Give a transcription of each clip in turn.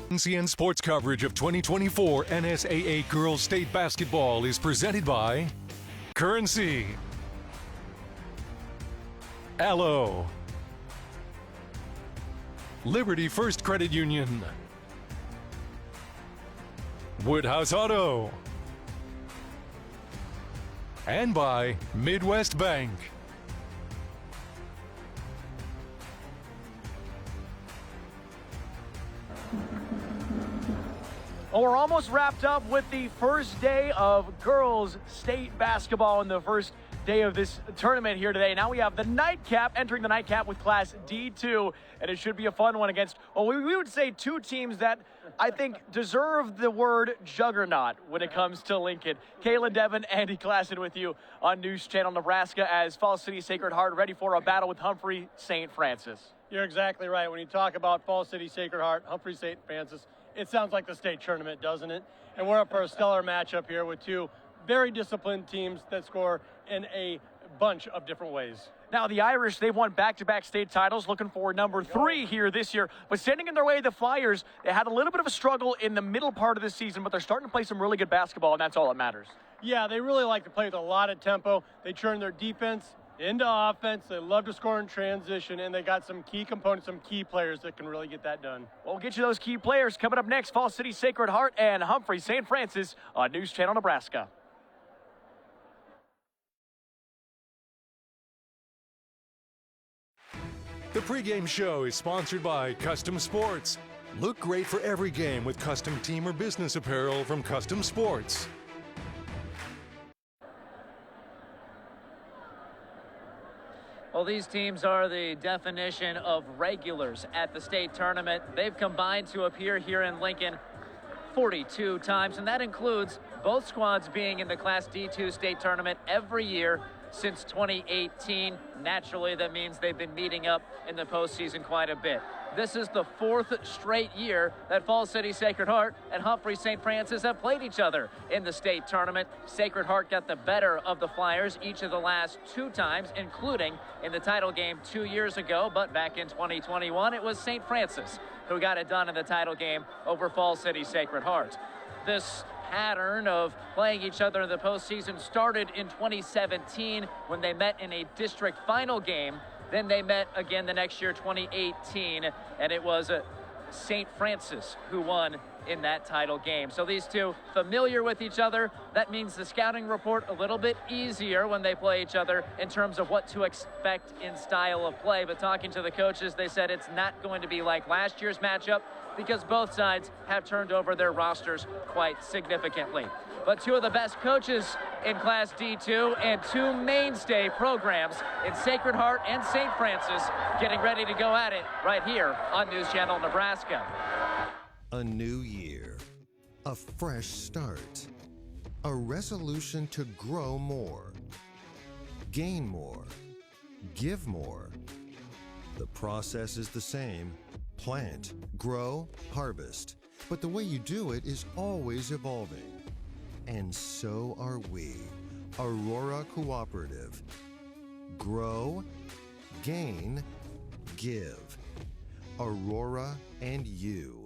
NCN sports coverage of 2024 NSAA Girls State Basketball is presented by Currency, Allo, Liberty First Credit Union, Woodhouse Auto, and by Midwest Bank. Well, we're almost wrapped up with the first day of girls state basketball and the first day of this tournament here today. Now we have the nightcap, entering the nightcap with Class D2, and it should be a fun one against, well, we would say two teams that I think deserve the word juggernaut when it comes to Lincoln. Kaylin Devon, Andy Klassen with you on News Channel Nebraska as Falls City Sacred Heart ready for a battle with Humphrey St. Francis. You're exactly right. When you talk about Falls City Sacred Heart, Humphrey St. Francis, it sounds like the state tournament, doesn't it? And we're up for a stellar matchup here with two very disciplined teams that score in a bunch of different ways. Now, the Irish, they've won back-to-back state titles, looking for number 3 here this year. But standing in their way, the Flyers, they had a little bit of a struggle in the middle part of the season, but they're starting to play some really good basketball, and that's all that matters. Yeah, they really like to play with a lot of tempo. They turn their defense into offense. They love to score in transition, and they got some key components, some key players that can really get that done. Well, we'll get you those key players coming up next. Falls City Sacred Heart and Humphrey St. Francis on News Channel Nebraska. The pregame show is sponsored by Custom Sports. Look great for every game with custom team or business apparel from Custom Sports. Well, these teams are the definition of regulars at the state tournament. They've combined to appear here in Lincoln 42 times, and that includes both squads being in the Class D2 state tournament every year since 2018. Naturally, that means they've been meeting up in the postseason quite a bit. This is the 4th straight year that Falls City Sacred Heart and Humphrey St. Francis have played each other in the state tournament. Sacred Heart got the better of the Flyers each of the last 2 times, including in the title game 2 years ago. But back in 2021, it was St. Francis who got it done in the title game over Falls City Sacred Heart. This pattern of playing each other in the postseason started in 2017 when they met in a district final game. Then they met again the next year, 2018, and it was St. Francis who won in that title game. So these two familiar with each other. That means the scouting report a little bit easier when they play each other in terms of what to expect in style of play. But talking to the coaches, they said it's not going to be like last year's matchup because both sides have turned over their rosters quite significantly. But two of the best coaches in Class D2 and two mainstay programs in Sacred Heart and St. Francis getting ready to go at it right here on News Channel Nebraska. A new year, a fresh start, a resolution to grow more, gain more, give more. The process is the same: plant, grow, harvest. But the way you do it is always evolving. And so are we, Aurora Cooperative. Grow, gain, give. Aurora and you.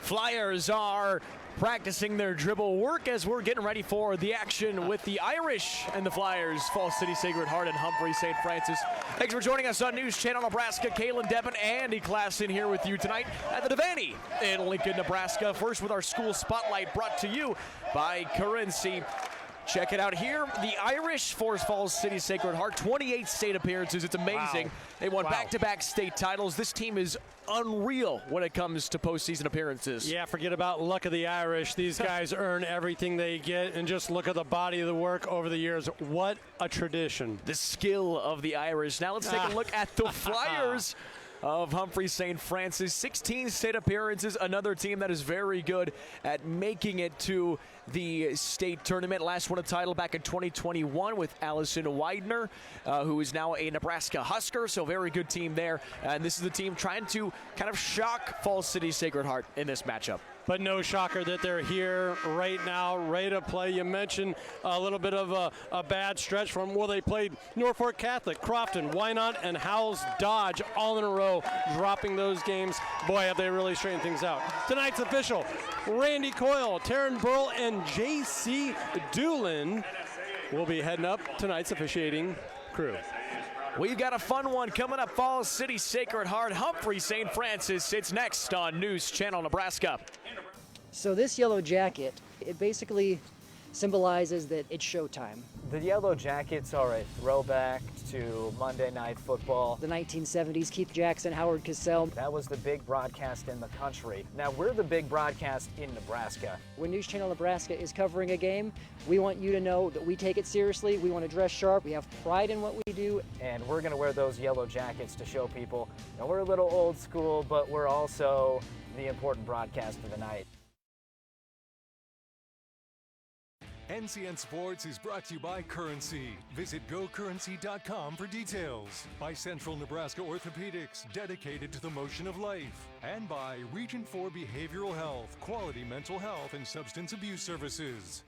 Flyers are practicing their dribble work as we're getting ready for the action with the Irish and the Flyers. Falls City Sacred Heart and Humphrey St. Francis. Thanks for joining us on News Channel Nebraska. Kaylin Devon and Andy Klassen here with you tonight at the Devaney in Lincoln, Nebraska. First with our school spotlight brought to you by Currency. Check it out here. The Irish force Falls City Sacred Heart, 28 state appearances. It's amazing. Wow. They won back-to-back state titles. This team is unreal when it comes to postseason appearances. Yeah, forget about luck of the Irish. These guys earn everything they get, and just look at the body of the work over the years. What a tradition. The skill of the Irish. Now let's take a look at the Flyers of Humphrey St. Francis. 16 state appearances, another team that is very good at making it to the state tournament. Last won a title back in 2021 with Allison Widener, who is now a Nebraska Husker, so very good team there. And this is the team trying to kind of shock Falls City Sacred Heart in this matchup. But no shocker that they're here right now, ready to play. You mentioned a little bit of a bad stretch from where they played Norfolk Catholic, Crofton, Wynot, and Howells Dodge all in a row, dropping those games. Boy, have they really straightened things out. Tonight's official, Randy Coyle, Taryn Burl, and J.C. Doolin will be heading up tonight's officiating crew. We've got a fun one coming up. Falls City Sacred Heart, Humphrey St. Francis. It's next on News Channel Nebraska. So this yellow jacket, it basically symbolizes that it's showtime. The Yellow Jackets are a throwback to Monday Night Football. The 1970s, Keith Jackson, Howard Cosell. That was the big broadcast in the country. Now we're the big broadcast in Nebraska. When News Channel Nebraska is covering a game, we want you to know that we take it seriously. We want to dress sharp. We have pride in what we do. And we're going to wear those yellow jackets to show people that we're a little old school, but we're also the important broadcast of the night. NCN Sports is brought to you by Currency. Visit gocurrency.com for details. By Central Nebraska Orthopedics, dedicated to the motion of life. And by Region 4 Behavioral Health, quality mental health and substance abuse services.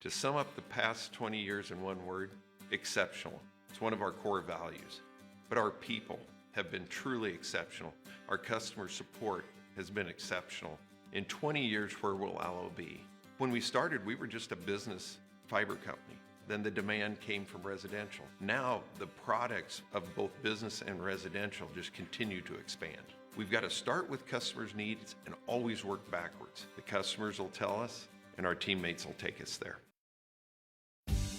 To sum up the past 20 years in one word, exceptional. It's one of our core values. But our people have been truly exceptional. Our customer support has been exceptional. In 20 years, where will Allo be? When we started, we were just a business fiber company. Then the demand came from residential. Now the products of both business and residential just continue to expand. We've got to start with customers' needs and always work backwards. The customers will tell us, and our teammates will take us there.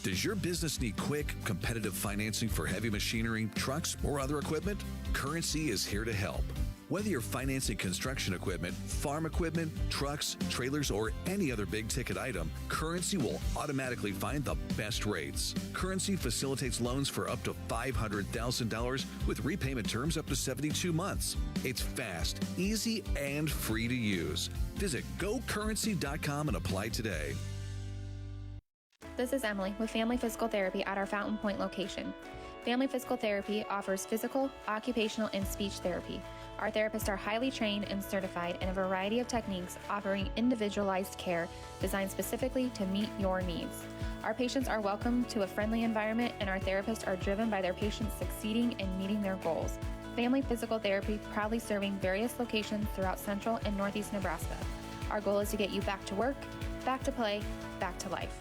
Does your business need quick, competitive financing for heavy machinery, trucks, or other equipment? Currency is here to help. Whether you're financing construction equipment, farm equipment, trucks, trailers, or any other big-ticket item, Currency will automatically find the best rates. Currency facilitates loans for up to $500,000 with repayment terms up to 72 months. It's fast, easy, and free to use. Visit gocurrency.com and apply today. This is Emily with Family Physical Therapy at our Fountain Point location. Family Physical Therapy offers physical, occupational, and speech therapy. Our therapists are highly trained and certified in a variety of techniques, offering individualized care designed specifically to meet your needs. Our patients are welcome to a friendly environment, and our therapists are driven by their patients succeeding and meeting their goals. Family Physical Therapy proudly serving various locations throughout Central and Northeast Nebraska. Our goal is to get you back to work, back to play, back to life.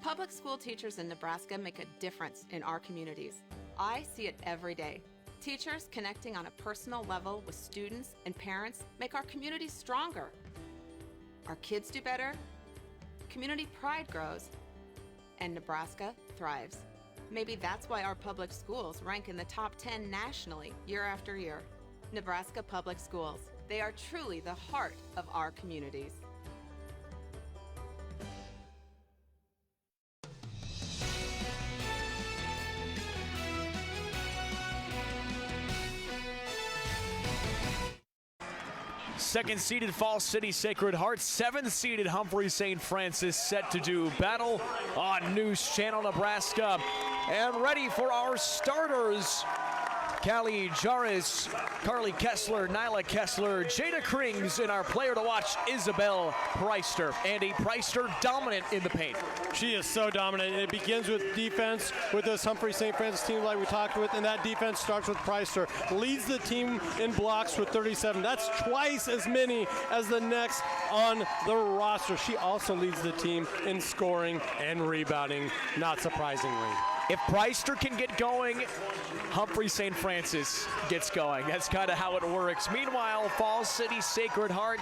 Public school teachers in Nebraska make a difference in our communities. I see it every day. Teachers connecting on a personal level with students and parents make our communities stronger. Our kids do better, community pride grows, and Nebraska thrives. Maybe that's why our public schools rank in the top 10 nationally year after year. Nebraska Public Schools. They are truly the heart of our communities. Second-seeded Falls City Sacred Heart, seventh-seeded Humphrey St. Francis set to do battle on News Channel Nebraska. And ready for our starters. Callie Jarris, Carly Kessler, Nyla Kessler, Jada Krings, and our player to watch, Isabel Preister. Andy Preister dominant in the paint. She is so dominant. It begins with defense with this Humphrey St. Francis team like we talked with, and that defense starts with Preister. Leads the team in blocks with 37. That's twice as many as the next on the roster. She also leads the team in scoring and rebounding, not surprisingly. If Preister can get going, Humphrey St. Francis gets going. That's kind of how it works. Meanwhile, Falls City Sacred Heart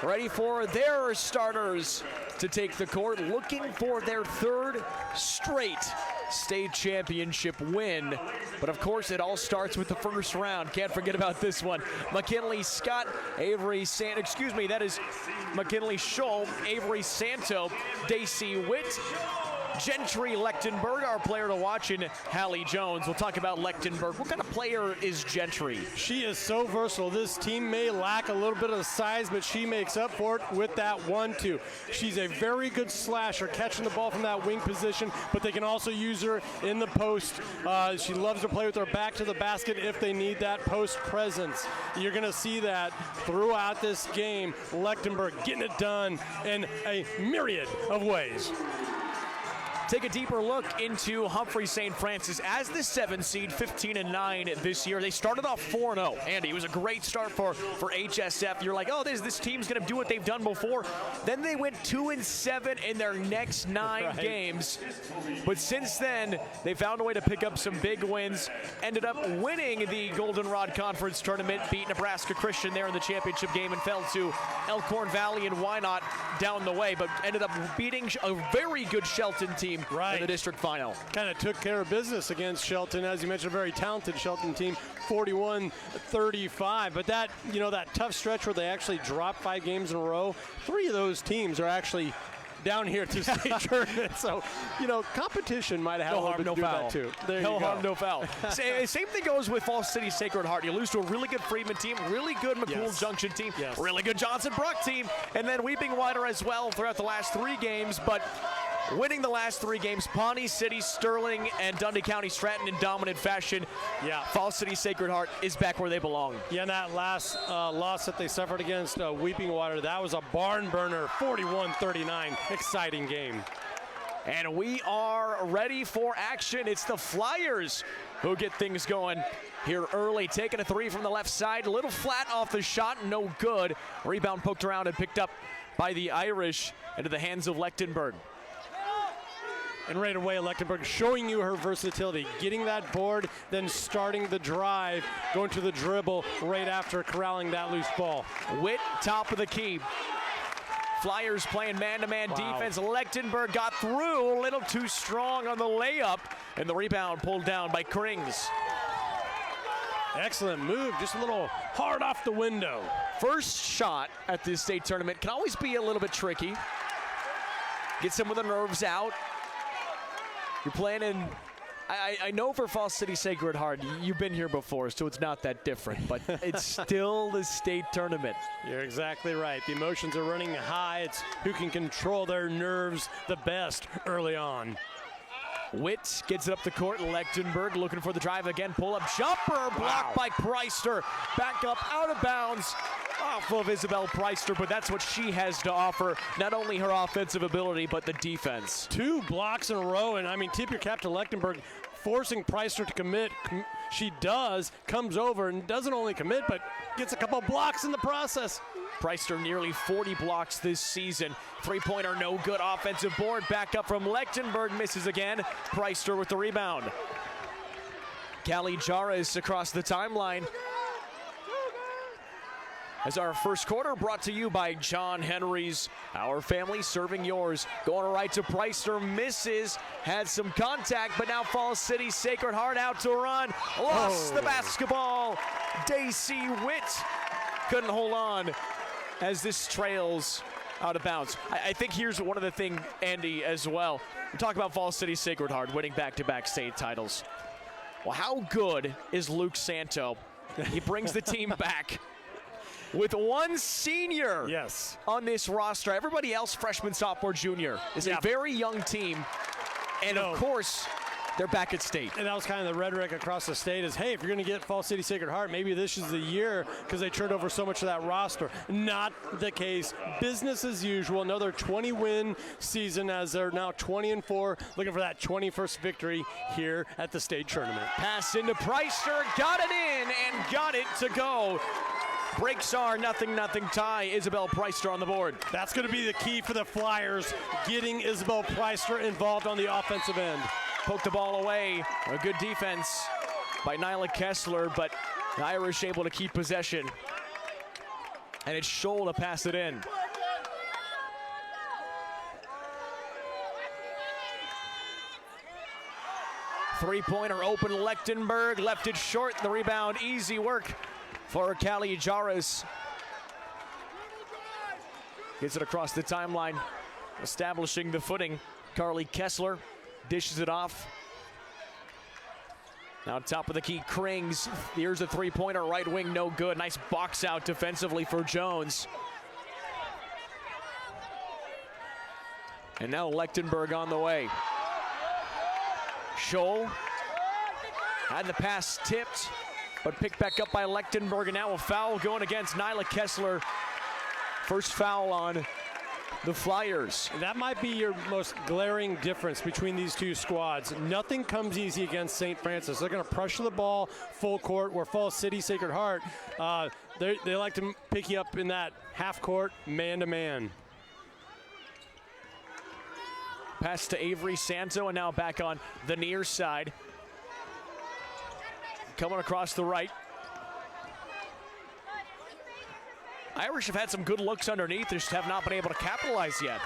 ready for their starters to take the court, looking for their third straight state championship win. But of course, it all starts with the first round. Can't forget about this one. McKinley Scott, that is McKinley Scholl, Avery Santo, Daisy Witt, Gentry Lechtenberg, our player to watch in Hallie Jones. We'll talk about Lechtenberg. What kind of player is Gentry? She is so versatile. This team may lack a little bit of size, but she makes up for it with that 1-2. She's a very good slasher, catching the ball from that wing position, but they can also use her in the post. She loves to play with her back to the basket if they need that post presence. You're going to see that throughout this game. Lechtenberg getting it done in a myriad of ways. Take a deeper look into Humphrey St. Francis as the 7 seed, 15-9 this year. They started off 4-0. Andy, it was a great start for HSF. You're like, oh, this team's going to do what they've done before. Then they went 2-7 in their next 9 games. But since then, they found a way to pick up some big wins. Ended up winning the Goldenrod Conference tournament, beat Nebraska Christian there in the championship game, and fell to Elkhorn Valley and Wynot down the way, but ended up beating a very good Shelton team in the district final. Kind of took care of business against Shelton, as you mentioned, a very talented Shelton team, 41-35. But that, that tough stretch where they actually dropped 5 games in a row, 3 of those teams are actually down here at the state tournament. So, competition might have had a little bit to do with that too. No harm, no foul. Same thing goes with Falls City Sacred Heart. You lose to a really good Freedman team, really good McCool Junction team, really good Johnson Brook team, and then Weeping Water as well throughout the last 3 games. But winning the last 3 games, Pawnee City, Sterling, and Dundee County Stratton in dominant fashion. Falls City Sacred Heart is back where they belong. And that last loss that they suffered against Weeping Water, that was a barn burner, 41-39. Exciting game. And we are ready for action. It's the Flyers who get things going here early. Taking a 3 from the left side, a little flat off the shot, no good. Rebound poked around and picked up by the Irish into the hands of Lechtenberg. And right away, Lechtenberg showing you her versatility, getting that board, then starting the drive, going to the dribble right after corralling that loose ball. Witt, top of the key. Flyers playing man-to-man defense. Lechtenberg got through, a little too strong on the layup, and the rebound pulled down by Krings. Excellent move, just a little hard off the window. First shot at this state tournament can always be a little bit tricky. Get some of the nerves out. You're playing in, I know for Falls City Sacred Heart, you've been here before, so it's not that different, but it's still the state tournament. You're exactly right. The emotions are running high. It's who can control their nerves the best early on. Witt gets it up the court. Lechtenberg looking for the drive again. Pull-up jumper blocked by Preister. Back up out of bounds off of Isabel Preister, but that's what she has to offer. Not only her offensive ability, but the defense. 2 blocks in a row, and tip your cap to Lechtenberg, forcing Preister to commit. She does, comes over and doesn't only commit, but gets a couple blocks in the process. Preister nearly 40 blocks this season. 3-pointer, no good. Offensive board, back up from Lechtenberg, misses again. Preister with the rebound. Callie Jarvis across the timeline. As our first quarter brought to you by John Henry's, our family serving yours. Going right to Preister, misses, had some contact, but now Falls City Sacred Heart out to run. Lost the basketball. Daisy Witt couldn't hold on as this trails out of bounds. I think here's one of the things, Andy, as well. We talk about Falls City Sacred Heart winning back-to-back state titles. Well, how good is Luke Santo? He brings the team back with one senior on this roster. Everybody else, freshman, sophomore, junior, is a very young team. And, of course, they're back at state. And that was kind of the rhetoric across the state is, hey, if you're going to get Falls City Sacred Heart, maybe this is the year because they turned over so much of that roster. Not the case. Business as usual. Another 20-win season as they're now 20-4, looking for that 21st victory here at the state tournament. Pass into Preister, got it in and got it to go. Breaks our 0-0 tie. Isabel Preister on the board. That's going to be the key for the Flyers, getting Isabel Preister involved on the offensive end. Poked the ball away. A good defense by Nyla Kessler, but the Irish able to keep possession. And it's Scholl to pass it in. Three-pointer open. Lechtenberg left it short. The rebound, easy work for Callie Jarvis. Gets it across the timeline, establishing the footing. Carly Kessler dishes it off. Now top of the key, Krings. Here's a three-pointer, right wing, no good. Nice box out defensively for Jones. And now Lechtenberg on the way. Scholl had the pass tipped, but picked back up by Lechtenberg, and now a foul going against Nyla Kessler. First foul on the Flyers. That might be your most glaring difference between these two squads. Nothing comes easy against St. Francis. They're going to pressure the ball full court, where Falls City Sacred Heart, they like to pick you up in that half court, man-to-man. Pass to Avery Santo, and now back on the near side. Coming across the right. Irish have had some good looks underneath, just have not been able to capitalize yet.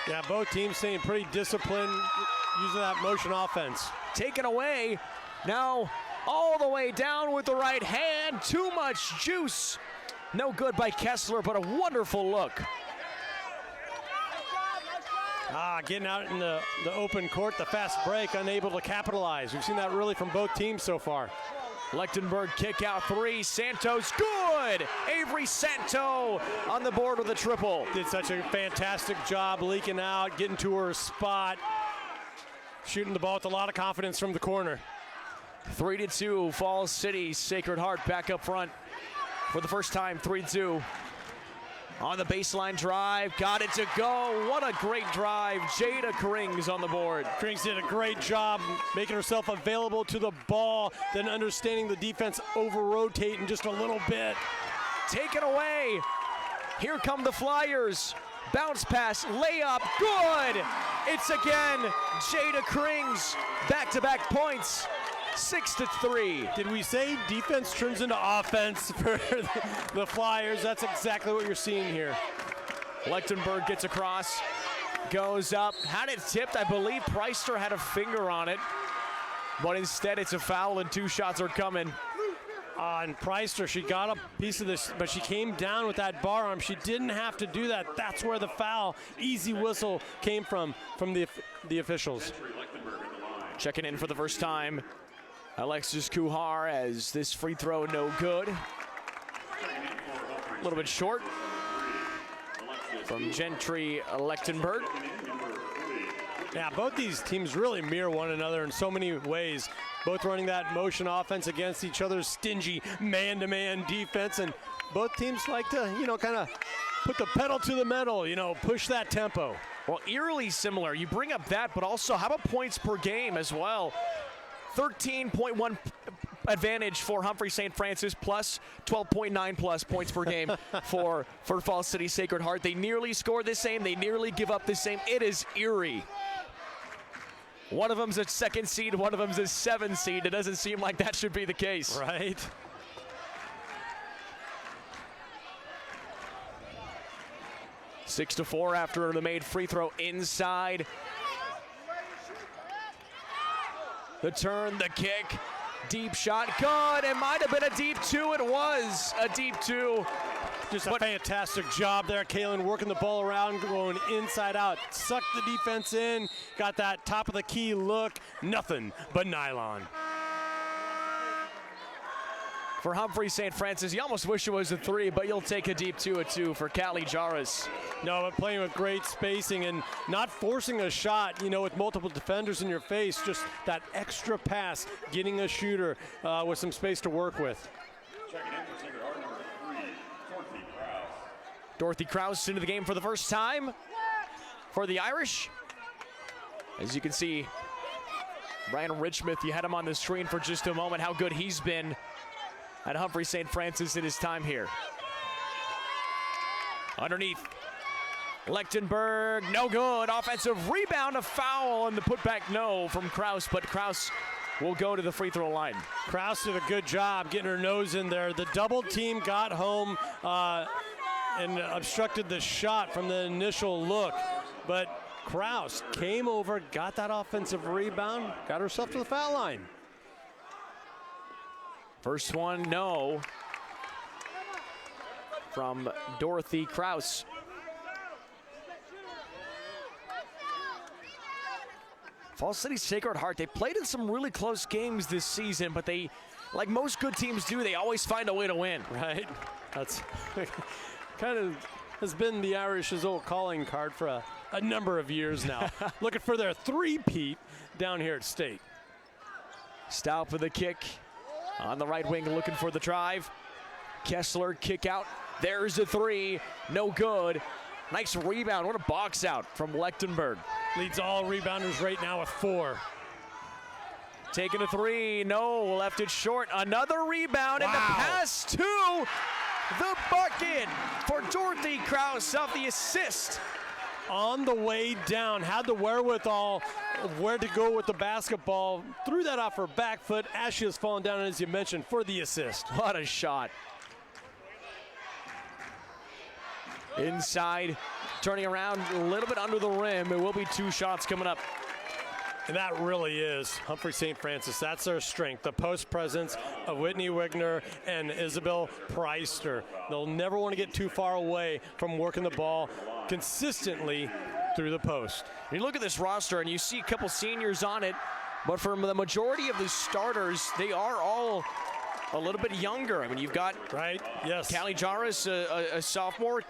Yeah, both teams staying pretty disciplined, using that motion offense. Taken away, now all the way down with the right hand. Too much juice. No good by Kessler, but a wonderful look. Getting out in the open court, the fast break, unable to capitalize. We've seen that really from both teams so far. Lechtenberg kick out three. Santos good. Avery Santo on the board with a triple. Did such a fantastic job leaking out, getting to her spot, shooting the ball with a lot of confidence from the corner. 3-2, Falls City Sacred Heart back up front for the first time. 3-2. On the baseline drive, got it to go. What a great drive. Jada Krings on the board. Krings did a great job making herself available to the ball, then understanding the defense over-rotating just a little bit. Taken away. Here come the Flyers. Bounce pass, layup, good. It's again Jada Krings. Back-to-back points. 6-3. Did we say defense turns into offense for the Flyers? That's exactly what you're seeing here. Lechtenberg gets across, goes up, had it tipped. I believe Preister had a finger on it, but instead it's a foul and two shots are coming. On Preister, she got a piece of this, but she came down with that bar arm. She didn't have to do that. That's where the foul, easy whistle, came from the officials. Checking in for the first time, Alexis Kuhar, as this free throw no good. A little bit short from Gentry Lechtenberg. Yeah, both these teams really mirror one another in so many ways. Both running that motion offense against each other's stingy man-to-man defense, and both teams like to, kind of put the pedal to the metal, push that tempo. Well, eerily similar. You bring up that, but also how about points per game as well? 13.1 advantage for Humphrey St. Francis, plus 12.9 plus points per game for Falls City Sacred Heart. They nearly score the same. They nearly give up the same. It is eerie. One of them's a second seed, one of them's a 7 seed. It doesn't seem like that should be the case. Right. Six to 4 after the made free throw inside. The turn, the kick, deep shot, good. It might have been a deep two. It was a deep two. Just a fantastic job there. Kaylin working the ball around, going inside out. Sucked the defense in, got that top of the key look. Nothing but nylon. For Humphrey St. Francis, you almost wish it was a 3, but you'll take a deep 2-2 for Callie Jarvis. No, but playing with great spacing and not forcing a shot, with multiple defenders in your face. Just that extra pass, getting a shooter with some space to work with. Checking in for Sacred Heart, number 3, Dorothy Krause. Dorothy Krause into the game for the first time for the Irish. As you can see, Ryan Richmouth, you had him on the screen for just a moment, how good he's been at Humphrey St. Francis in his time here. Underneath, Lechtenberg, no good. Offensive rebound, a foul, and the putback no from Krause, but Krause will go to the free throw line. Krause did a good job getting her nose in there. The double team got home and obstructed the shot from the initial look, but Krause came over, got that offensive rebound, got herself to the foul line. First one, no, from Dorothy Krause. Falls City Sacred Heart, they played in some really close games this season, but they, like most good teams do, they always find a way to win. Right. That's kind of has been the Irish's old calling card for a number of years now. Looking for their three-peat down here at State. Stout for the kick. On the right wing, looking for the drive. Kessler, kick out. There's a three. No good. Nice rebound. What a box out from Lechtenberg. Leads all rebounders right now with 4. Taking a three. No, left it short. Another rebound, and the pass to the bucket for Dorothy Krause off the assist. On the way down, had the wherewithal of where to go with the basketball. Threw that off her back foot as she was falling down, as you mentioned, for the assist. What a shot. Inside, turning around a little bit under the rim. It will be 2 shots coming up. And that really is Humphrey St. Francis. That's their strength, the post presence of Whitney Wigner and Isabel Preister. They'll never want to get too far away from working the ball consistently through the post. You look at this roster and you see a couple seniors on it, but for the majority of the starters, they are all a little bit younger. I mean, you've got Callie Jarvis, a sophomore.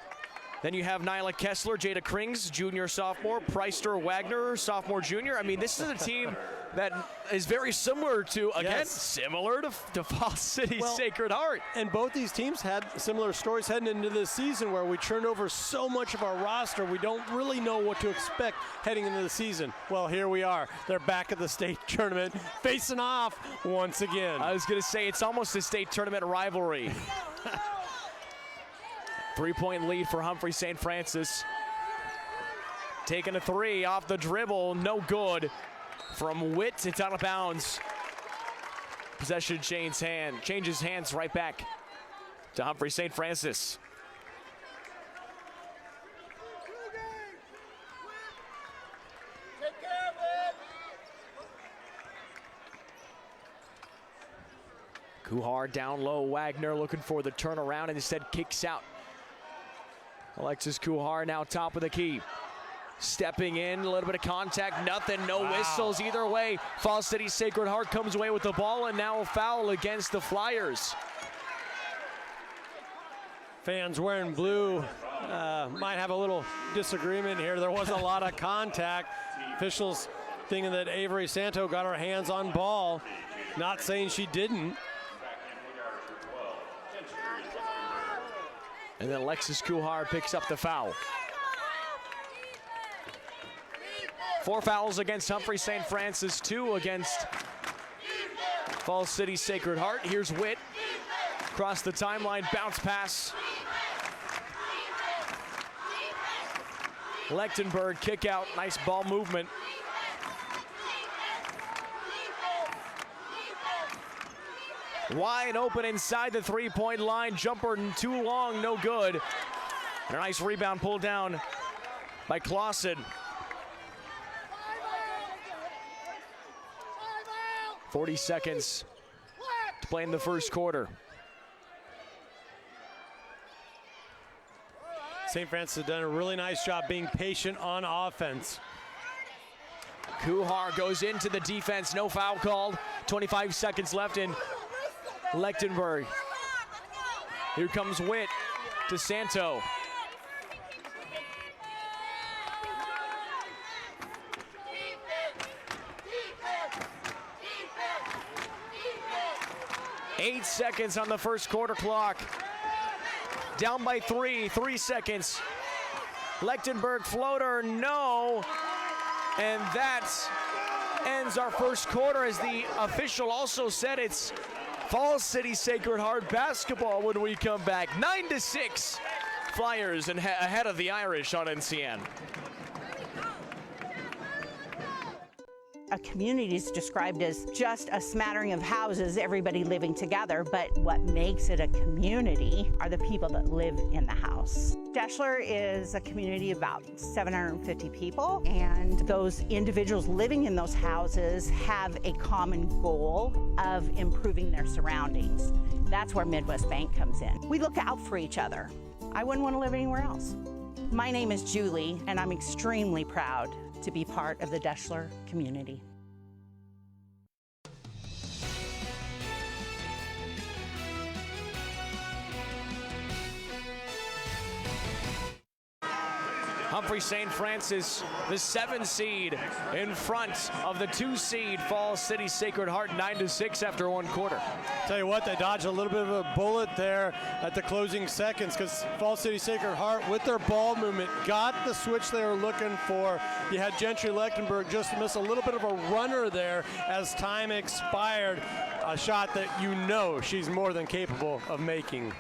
Then you have Nyla Kessler, Jada Krings, junior, sophomore, Preister, Wagner, sophomore, junior. I mean, this is a team that is very similar to, again, similar to Falls City Sacred Heart. And both these teams had similar stories heading into this season where we turned over so much of our roster, we don't really know what to expect heading into the season. Well, here we are. They're back at the state tournament, facing off once again. I was going to say, it's almost a state tournament rivalry. 3-point lead for Humphrey St. Francis. Taking a three off the dribble, no good. From Witt, it's out of bounds. Possession changes hands right back to Humphrey St. Francis. Kuhar down low, Wagner looking for the turnaround and instead kicks out. Alexis Kuhar now top of the key. Stepping in, a little bit of contact, nothing, no whistles either way. Falls City Sacred Heart comes away with the ball and now a foul against the Flyers. Fans wearing blue might have a little disagreement here. There wasn't a lot of contact. Officials thinking that Avery Santo got her hands on ball. Not saying she didn't. And then Alexis Kuhar picks up the foul. 4 fouls against Humphrey St. Francis, 2 against Falls City Sacred Heart. Here's Witt. Across the timeline, bounce pass. Lechtenberg kick out, nice ball movement. Wide open inside the 3-point line. Jumper too long, no good. And a nice rebound pulled down by Clausen. 40 seconds to play in the first quarter. St. Francis has done a really nice job being patient on offense. Kuhar goes into the defense, no foul called. 25 seconds left in Lechtenberg. Here comes Witt to Santo. Eight seconds on the first quarter clock. Down by 3 seconds. Lechtenberg floater, no. And that ends our first quarter, as the official also said it's Falls City Sacred Heart basketball when we come back. 9-6, Flyers and ahead of the Irish on NCN. A community is described as just a smattering of houses, everybody living together, but what makes it a community are the people that live in the house. Deschler is a community of about 750 people, and those individuals living in those houses have a common goal of improving their surroundings. That's where Midwest Bank comes in. We look out for each other. I wouldn't want to live anywhere else. My name is Julie, and I'm extremely proud to be part of the Deschler community. Humphrey St. Francis, the 7 seed, in front of the 2 seed Falls City Sacred Heart, 9-6 after 1 quarter. Tell you what, they dodged a little bit of a bullet there at the closing seconds because Falls City Sacred Heart, with their ball movement, got the switch they were looking for. You had Gentry Lechtenberg just miss a little bit of a runner there as time expired, a shot that you know she's more than capable of making.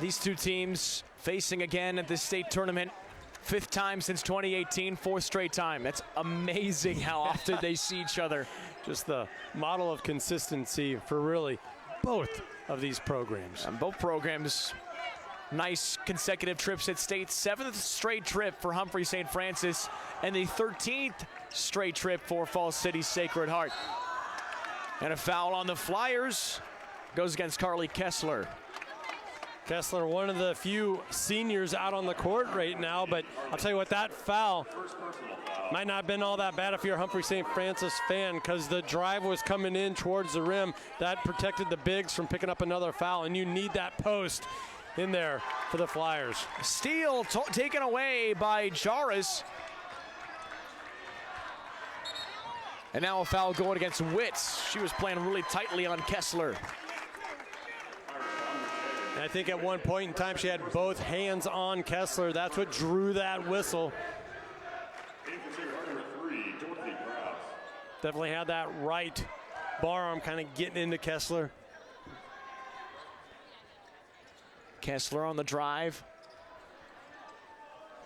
These 2 teams facing again at this state tournament, 5th time since 2018, 4th straight time. That's amazing how often they see each other. Just the model of consistency for really both of these programs. And both programs, nice consecutive trips at state. 7th straight trip for Humphrey St. Francis and the 13th straight trip for Falls City Sacred Heart. And a foul on the Flyers goes against Carly Kessler. Kessler, one of the few seniors out on the court right now, but I'll tell you what, that foul might not have been all that bad if you're a Humphrey St. Francis fan, because the drive was coming in towards the rim. That protected the bigs from picking up another foul, and you need that post in there for the Flyers. Steal taken away by Jarvis. And now a foul going against Witz. She was playing really tightly on Kessler. I think at one point in time she had both hands on Kessler. That's what drew that whistle. Definitely had that right bar arm kind of getting into Kessler. Kessler on the drive.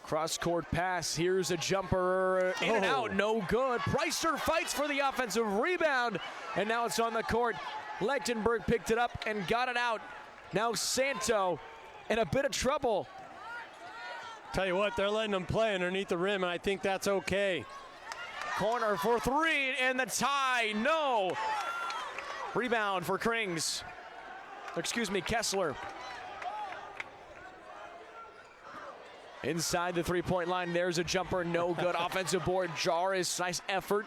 Cross-court pass. Here's a jumper. In and out. No good. Preister fights for the offensive rebound. And now it's on the court. Lechtenberg picked it up and got it out. Now Santo in a bit of trouble. Tell you what, they're letting them play underneath the rim, and I think that's okay. Corner for 3, and the tie, no. Rebound for Krings. Excuse me, Kessler. Inside the 3-point line, there's a jumper, no good. Offensive board, Jarvis, nice effort.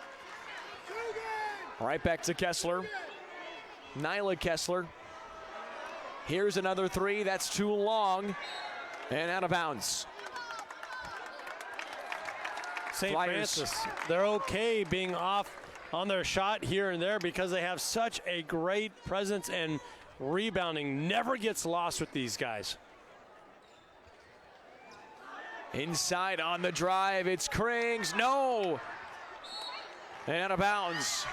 Right back to Kessler. Nyla Kessler. Here's another 3, that's too long, and out of bounds. St. Francis, they're okay being off on their shot here and there because they have such a great presence, and rebounding never gets lost with these guys. Inside on the drive, it's Krings, no! And out of bounds.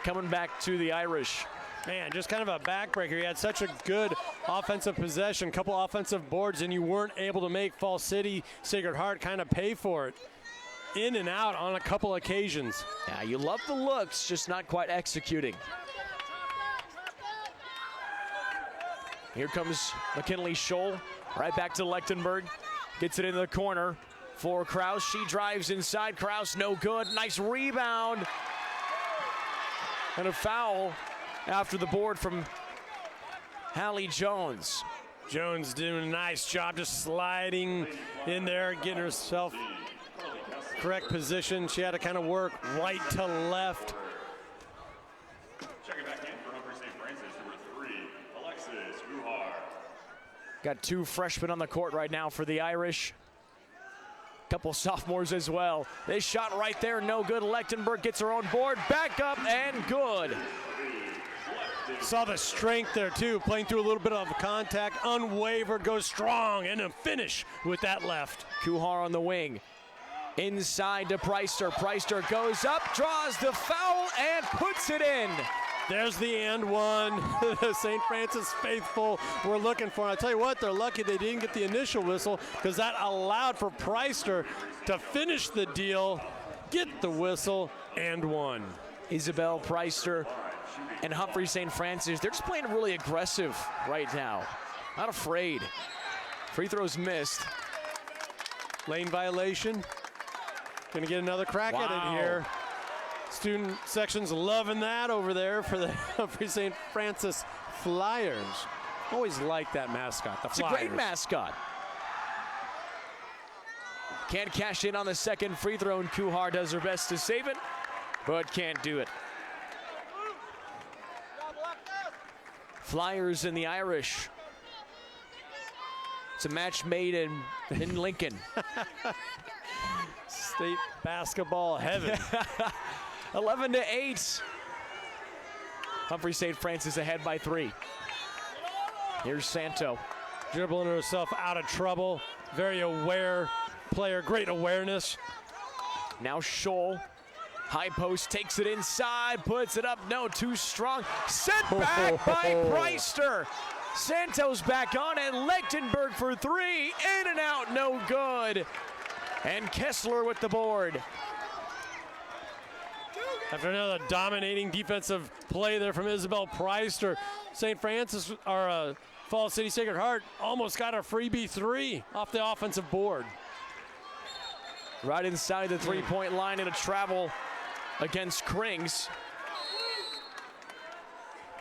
Coming back to the Irish. Man, just kind of a backbreaker. He had such a good offensive possession, couple offensive boards, and you weren't able to make Falls City Sacred Heart kind of pay for it. In and out on a couple occasions. Yeah, you love the looks, just not quite executing. Here comes McKinley Scholl, right back to Lechtenberg. Gets it into the corner for Kraus. She drives inside. Kraus, no good. Nice rebound. And a foul after the board from Hallie Jones. Jones doing a nice job just sliding in there, getting herself correct position. She had to kind of work right to left. Checking back in for Humphrey St. Francis, number 3, Alexis Guhar. Got 2 freshmen on the court right now for the Irish. Couple sophomores as well. They shot right there, no good. Lechtenberg gets her own board, back up and good. Saw the strength there too, playing through a little bit of contact, unwavered, goes strong, and a finish with that left. Kuhar on the wing. Inside to Preister. Preister goes up, draws the foul, and puts it in. There's the and one. The St. Francis faithful were looking for. And I tell you what, they're lucky they didn't get the initial whistle, because that allowed for Preister to finish the deal, get the whistle, and one. Isabel Preister and Humphrey St. Francis, they're just playing really aggressive right now. Not afraid. Free throws missed. Lane violation. Gonna get another crack at it here. Student section's loving that over there for the Humphrey St. Francis Flyers. Always like that mascot, the Flyers. It's a great mascot. Can't cash in on the second free throw, and Kuhar does her best to save it, but can't do it. Flyers and the Irish. It's a match made in Lincoln. State basketball heaven. 11-8. Humphrey St. Francis ahead by 3. Here's Santo. Dribbling herself out of trouble. Very aware player, great awareness. Now Scholl. High post, takes it inside, puts it up. No, too strong. Sent back by Preister. Santos back on, and Lechtenberg for 3. In and out, no good. And Kessler with the board. After another dominating defensive play there from Isabel Preister, St. Francis, or Falls City Sacred Heart, almost got a freebie 3 off the offensive board. Right inside the three-point line in a travel against Krings.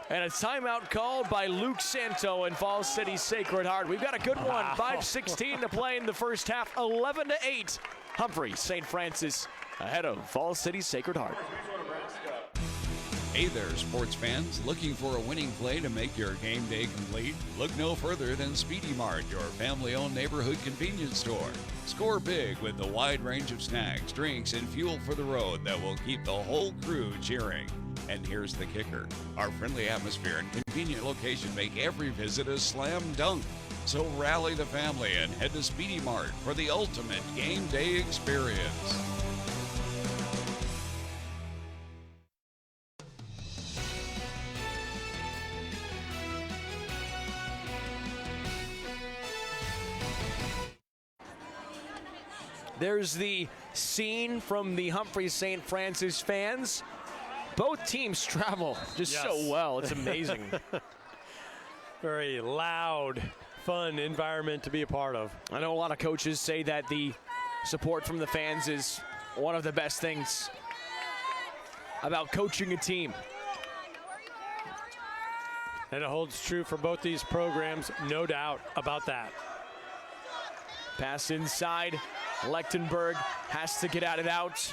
And a timeout called by Luke Santo and Falls City Sacred Heart. We've got a good one. 5:16 to play in the first half. 11-8. Humphrey St. Francis ahead of Falls City Sacred Heart. Hey there, sports fans. Looking for a winning play to make your game day complete? Look no further than Speedy Mart, your family-owned neighborhood convenience store. Score big with the wide range of snacks, drinks, and fuel for the road that will keep the whole crew cheering. And here's the kicker. Our friendly atmosphere and convenient location make every visit a slam dunk. So rally the family and head to Speedy Mart for the ultimate game day experience. There's the scene from the Humphrey St. Francis fans. Both teams travel just so well. It's amazing. Very loud, fun environment to be a part of. I know a lot of coaches say that the support from the fans is one of the best things about coaching a team. And it holds true for both these programs, no doubt about that. Pass inside. Lechtenberg has to get it out.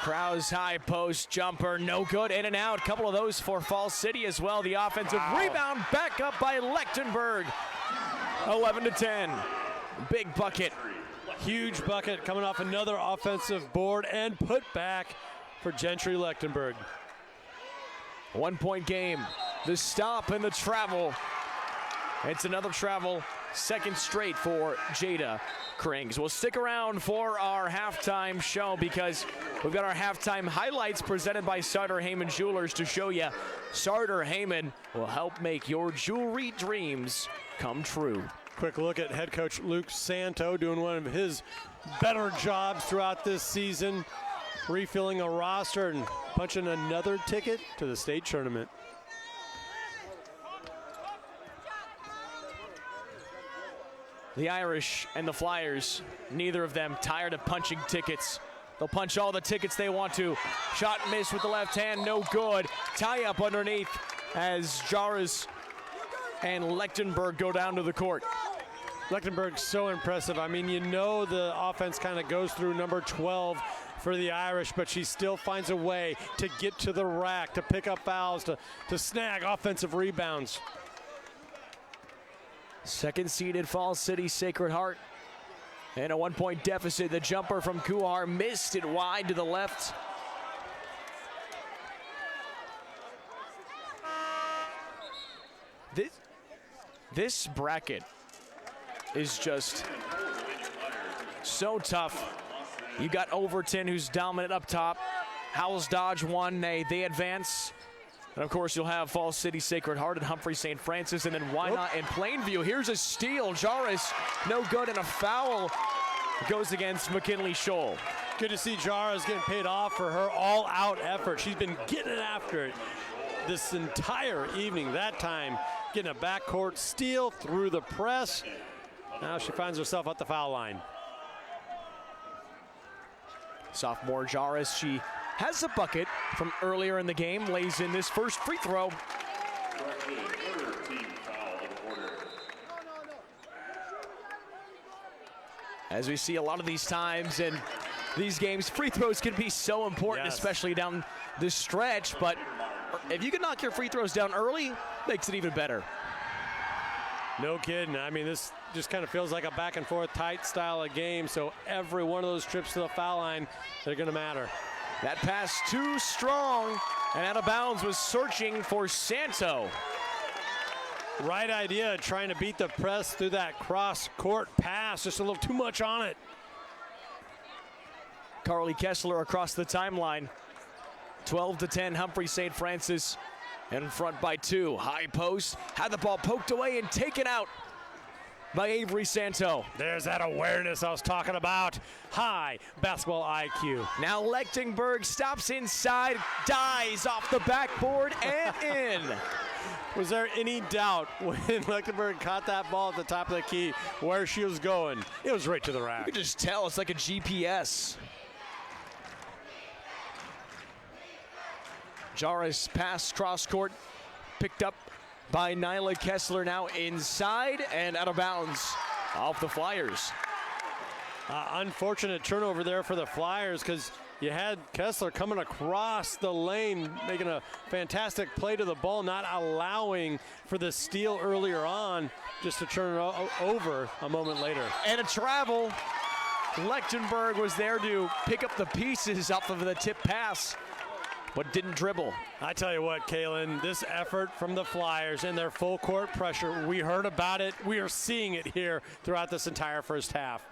Krause high post jumper, no good, in and out. Couple of those for Falls City as well. The offensive rebound back up by Lechtenberg. 11-10. Big bucket. Huge bucket coming off another offensive board and put back for Gentry Lechtenberg. 1 point game. The stop and the travel. It's another travel. Second straight for Jada Krings. We'll stick around for our halftime show because we've got our halftime highlights presented by Sartor Heyman Jewelers to show you Sartor Heyman will help make your jewelry dreams come true. Quick look at head coach Luke Santo doing one of his better jobs throughout this season, refilling a roster and punching another ticket to the state tournament. The Irish and the Flyers, neither of them tired of punching tickets. They'll punch all the tickets they want to. Shot and miss with the left hand, no good. Tie up underneath as Jarvis and Lechtenberg go down to the court. Lechtenberg's so impressive. I mean, you know the offense kind of goes through number 12 for the Irish, but she still finds a way to get to the rack, to pick up fouls, to snag offensive rebounds. Second seeded Falls City Sacred Heart. And a 1 point deficit. The jumper from Kuhar missed it wide to the left. This bracket is just so tough. You got Overton, who's dominant up top. Howells Dodge won. They advance. And of course, you'll have Falls City Sacred Heart and Humphrey St. Francis, and then why not in Plainview? Here's a steal. Jarvis, no good, and a foul goes against McKinley Scholl. Good to see Jarvis getting paid off for her all-out effort. She's been getting after it this entire evening. That time, getting a backcourt steal through the press. Now she finds herself at the foul line. Sophomore Jarvis, she has a bucket from earlier in the game, lays in this first free throw. As we see a lot of these times in these games, free throws can be so important, especially down the stretch. But if you can knock your free throws down early, makes it even better. No kidding. I mean, this just kind of feels like a back and forth tight style of game. So every one of those trips to the foul line, they're going to matter. That pass too strong and out of bounds was searching for Santo. Right idea, trying to beat the press through that cross-court pass. Just a little too much on it. Carly Kessler across the timeline. 12-10, Humphrey St. Francis in front by 2. High post, had the ball poked away and taken out by Avery Santo. There's that awareness I was talking about. High basketball IQ. Now Lechtenberg stops inside, dies off the backboard and in. Was there any doubt when Lechtenberg caught that ball at the top of the key where she was going? It was right to the rack. You can just tell it's like a GPS. Jarvis pass cross court, picked up by Nyla Kessler, now inside and out of bounds off the Flyers. Unfortunate turnover there for the Flyers because you had Kessler coming across the lane, making a fantastic play to the ball, not allowing for the steal earlier on, just to turn it over a moment later. And a travel. Lechtenberg was there to pick up the pieces off of the tip pass, but didn't dribble. I tell you what, Kaylin, this effort from the Flyers and their full court pressure, we heard about it. We are seeing it here throughout this entire first half.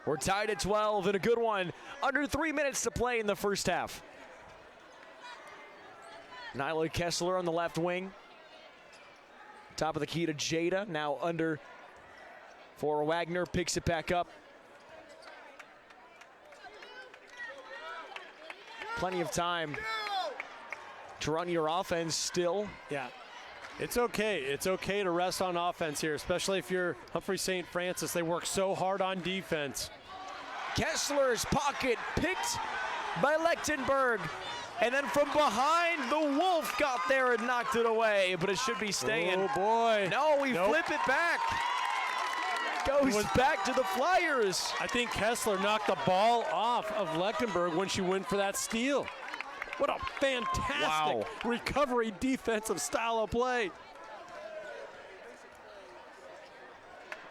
We're tied at 12 and a good one. Under 3 minutes to play in the first half. Nyla Kessler on the left wing. Top of the key to Jada, now under for Wagner, picks it back up. Plenty of time to run your offense still. Yeah. It's okay. It's okay to rest on offense here, especially if you're Humphrey St. Francis. They work so hard on defense. Kessler's pocket picked by Lechtenberg. And then from behind, the Wolf got there and knocked it away, but it should be staying. Oh, boy. No, we flip it back. Goes back to the Flyers. I think Kessler knocked the ball off of Lechtenberg when she went for that steal. What a fantastic recovery defensive style of play.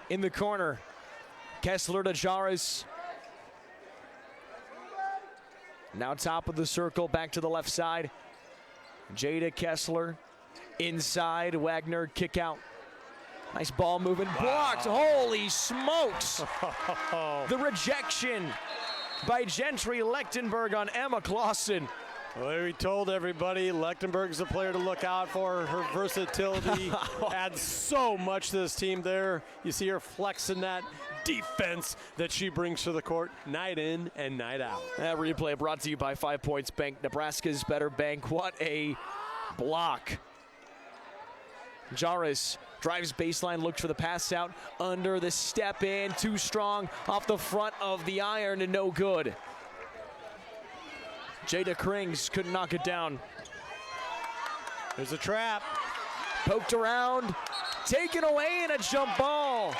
In the corner, Kessler to Jaris. Now top of the circle, back to the left side. Jada Kessler inside, Wagner kick out. Nice ball moving, blocked, holy smokes. The rejection by Gentry Lechtenberg on Emma Clausen. Well, we told everybody Lechtenberg's a player to look out for. Her versatility adds so much to this team there. You see her flexing that defense that she brings to the court night in and night out. That replay brought to you by 5 Points Bank, Nebraska's better bank. What a block. Jaris drives baseline, looks for the pass out, under the step in, too strong, off the front of the iron and no good. Jada Krings couldn't knock it down. There's a trap. Poked around, taken away in a jump ball.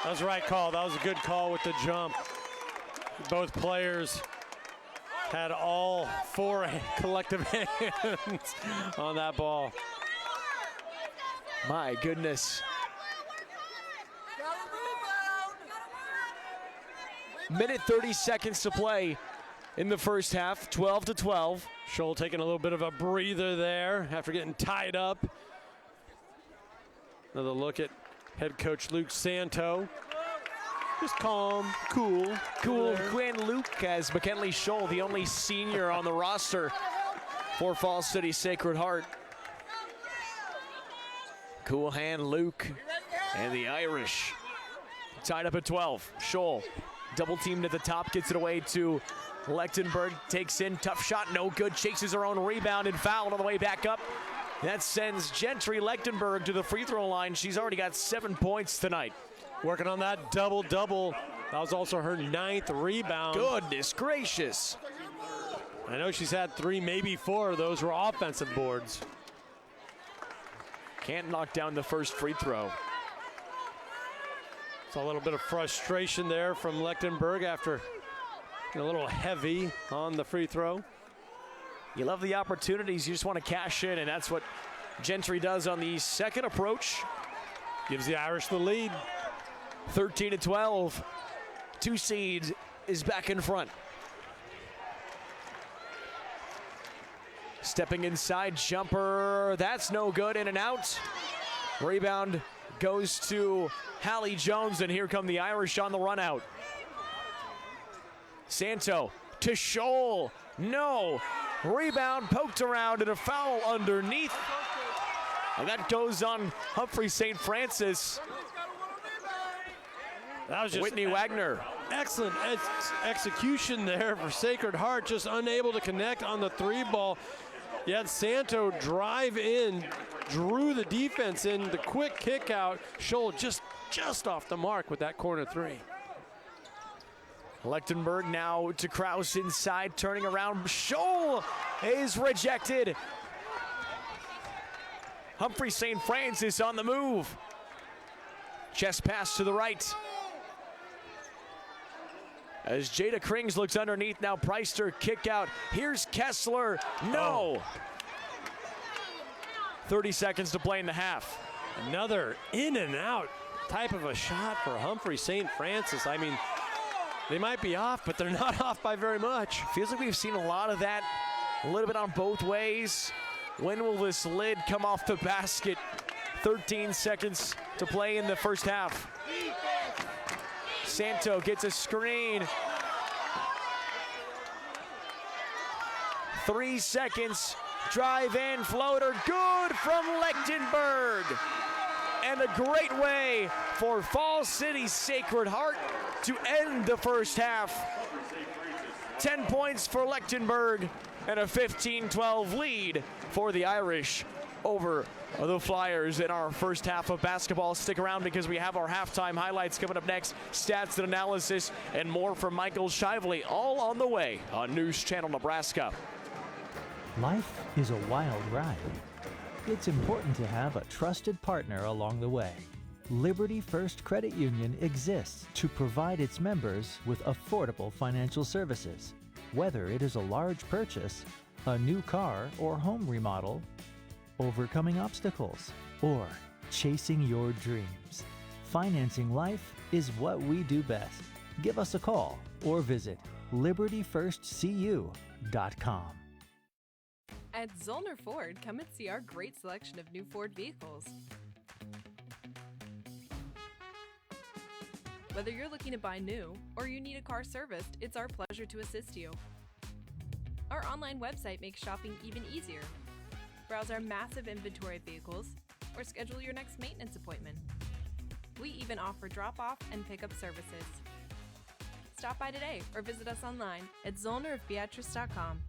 That was the right call. That was a good call with the jump. Both players had all 4 collective hands on that ball. My goodness. Minute 30 seconds to play in the first half, 12-12. Scholl taking a little bit of a breather there after getting tied up. Another look at head coach Luke Santo. Just calm, cool. Quinn Luke as McKinley Scholl, the only senior on the roster for Falls City Sacred Heart. Cool hand Luke and the Irish. Tied up at 12. Scholl double teamed at the top, gets it away to Lechtenberg, takes in, tough shot, no good, chases her own rebound and fouled on the way back up. That sends Gentry Lechtenberg to the free throw line. She's already got 7 points tonight. Working on that double-double. That was also her 9th rebound. Goodness gracious. I know she's had 3, maybe 4 of those were offensive boards. Can't knock down the first free throw. It's a little bit of frustration there from Lechtenberg after a little heavy on the free throw. You love the opportunities. You just want to cash in, and that's what Gentry does on the second approach. Gives the Irish the lead. 13-12. 2 seeds is back in front. Stepping inside, jumper. That's no good. In and out. Rebound goes to Hallie Jones, and here come the Irish on the run out. Santo to Scholl. No. Rebound poked around and a foul underneath. And that goes on Humphrey St. Francis. That was just Whitney Wagner. Excellent execution there for Sacred Heart, just unable to connect on the 3 ball. You had Santo drive in, drew the defense in, the quick kick out. Scholl just off the mark with that corner 3. Lechtenberg now to Kraus inside, turning around. Scholl is rejected. Humphrey St. Francis on the move. Chest pass to the right. As Jada Krings looks underneath, now Preister kick out. Here's Kessler, no. 30 seconds to play in the half. Another in and out type of a shot for Humphrey St. Francis. I mean, they might be off, but they're not off by very much. Feels like we've seen a lot of that, a little bit on both ways. When will this lid come off the basket? 13 seconds to play in the first half. Santo gets a screen. 3 seconds, drive in, floater, good from Lechtenberg. And a great way for Falls City Sacred Heart to end the first half. 10 points for Lechtenberg and a 15-12 lead for the Irish over the Flyers in our first half of basketball. Stick around because we have our halftime highlights coming up next, stats and analysis, and more from Michael Shively, all on the way on News Channel Nebraska. Life is a wild ride. It's important to have a trusted partner along the way. Liberty First Credit Union exists to provide its members with affordable financial services. Whether it is a large purchase, a new car or home remodel, overcoming obstacles, or chasing your dreams. Financing life is what we do best. Give us a call or visit libertyfirstcu.com. At Zollner Ford, come and see our great selection of new Ford vehicles. Whether you're looking to buy new or you need a car serviced, it's our pleasure to assist you. Our online website makes shopping even easier. Browse our massive inventory of vehicles or schedule your next maintenance appointment. We even offer drop-off and pickup services. Stop by today or visit us online at zollnerofbeatrice.com.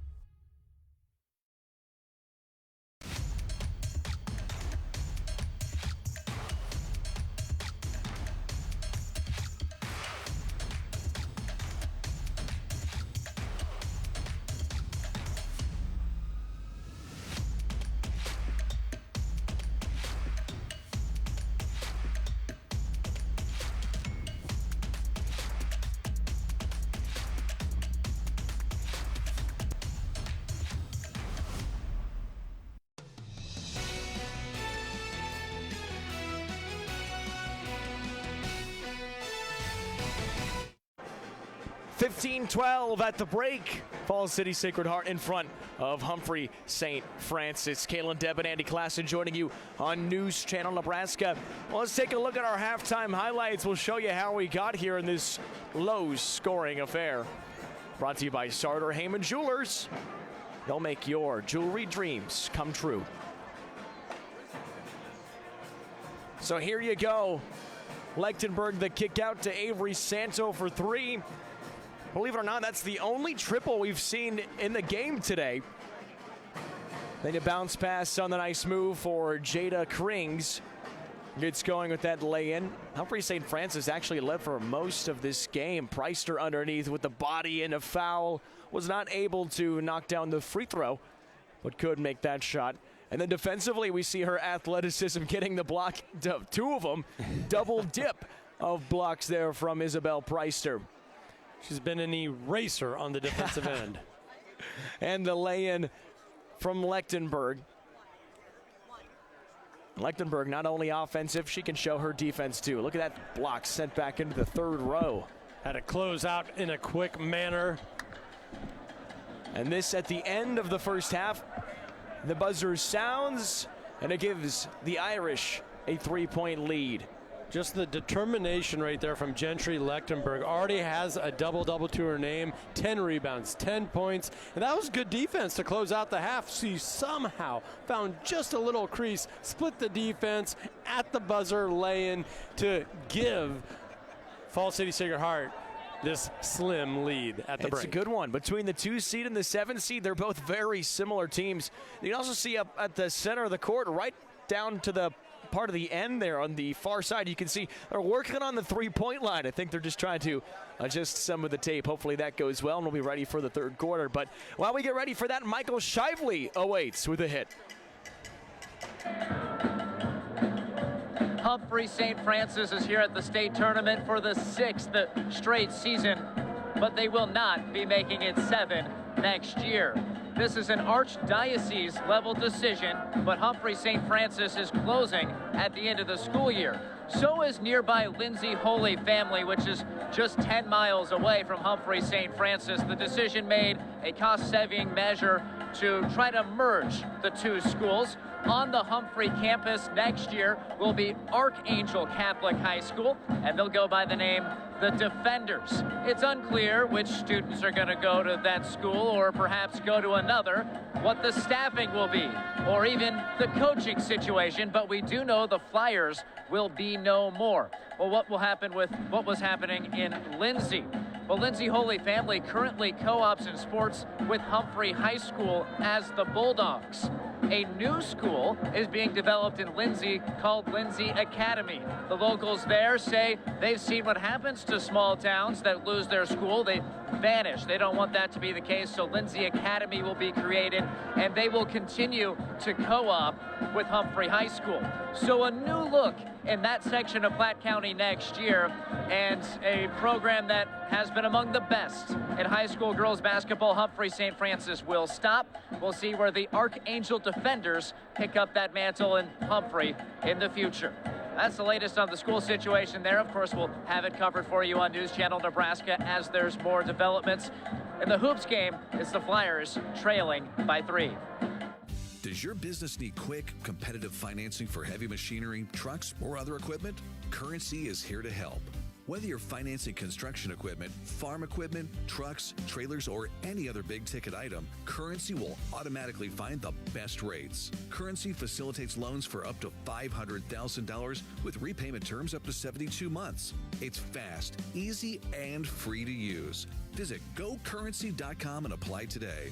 (15-12) at the break. Falls City Sacred Heart in front of Humphrey St. Francis. Kaylin Deb and Andy Klassen joining you on News Channel Nebraska. Well, let's take a look at our halftime highlights. We'll show you how we got here in this low-scoring affair. Brought to you by Sartor Heyman Jewelers. They'll make your jewelry dreams come true. So here you go. Lechtenberg the kick out to Avery Santo for 3. Believe it or not, that's the only triple we've seen in the game today. Then a bounce pass on the nice move for Jada Krings. Gets going with that lay-in. Humphrey St. Francis actually led for most of this game. Preister underneath with the body and a foul. Was not able to knock down the free throw, but could make that shot. And then defensively, we see her athleticism getting the block, 2 of them, double dip of blocks there from Isabel Preister. She's been an eraser on the defensive end. And the lay-in from Lechtenberg. Lechtenberg not only offensive, she can show her defense too. Look at that block sent back into the third row. Had to close out in a quick manner. And this at the end of the first half. The buzzer sounds, and it gives the Irish a 3-point lead. Just the determination right there from Gentry Lechtenberg. Already has a double-double to her name, 10 rebounds, 10 points, and that was good defense to close out the half. She somehow found just a little crease, split the defense at the buzzer lay-in to give Falls City Sacred Heart this slim lead at the break. It's a good one. Between the 2 seed and the 7 seed, they're both very similar teams. You can also see up at the center of the court, right down to the part of the end there on the far side, you can see they're working on the 3-point line. I think they're just trying to adjust some of the tape. Hopefully that goes well, and we'll be ready for the third quarter. But while we get ready for that, Michael Shively awaits with a hit. Humphrey St. Francis is here at the state tournament for the 6th straight season, but they will not be making it 7 next year. This is an archdiocese level decision, but Humphrey St. Francis is closing at the end of the school year. So is nearby Lindsay Holy Family, which is just 10 miles away from Humphrey St. Francis. The decision made a cost-saving measure to try to merge the two schools. On the Humphrey campus next year will be Archangel Catholic High School, and they'll go by the name the Defenders. It's unclear which students are going to go to that school or perhaps go to another, what the staffing will be, or even the coaching situation, but we do know the Flyers will be no more. Well, what will happen with what was happening in Lindsay? Well, Lindsay Holy Family currently co-ops in sports with Humphrey High School as the Bulldogs. A new school is being developed in Lindsay called Lindsay Academy. The locals there say they've seen what happens to small towns that lose their school. They vanish. They don't want that to be the case, so Lindsay Academy will be created, and they will continue to co-op with Humphrey High School. So a new look in that section of Platte County next year, and a program that has been among the best in high school girls basketball. Humphrey St. Francis will stop. We'll see where the Archangel Defenders pick up that mantle in Humphrey in the future. That's the latest on the school situation there. Of course, we'll have it covered for you on News Channel Nebraska as there's more developments. In the hoops game, it's the Flyers trailing by 3. Does your business need quick, competitive financing for heavy machinery, trucks, or other equipment? Currency is here to help. Whether you're financing construction equipment, farm equipment, trucks, trailers, or any other big-ticket item, Currency will automatically find the best rates. Currency facilitates loans for up to $500,000 with repayment terms up to 72 months. It's fast, easy, and free to use. Visit gocurrency.com and apply today.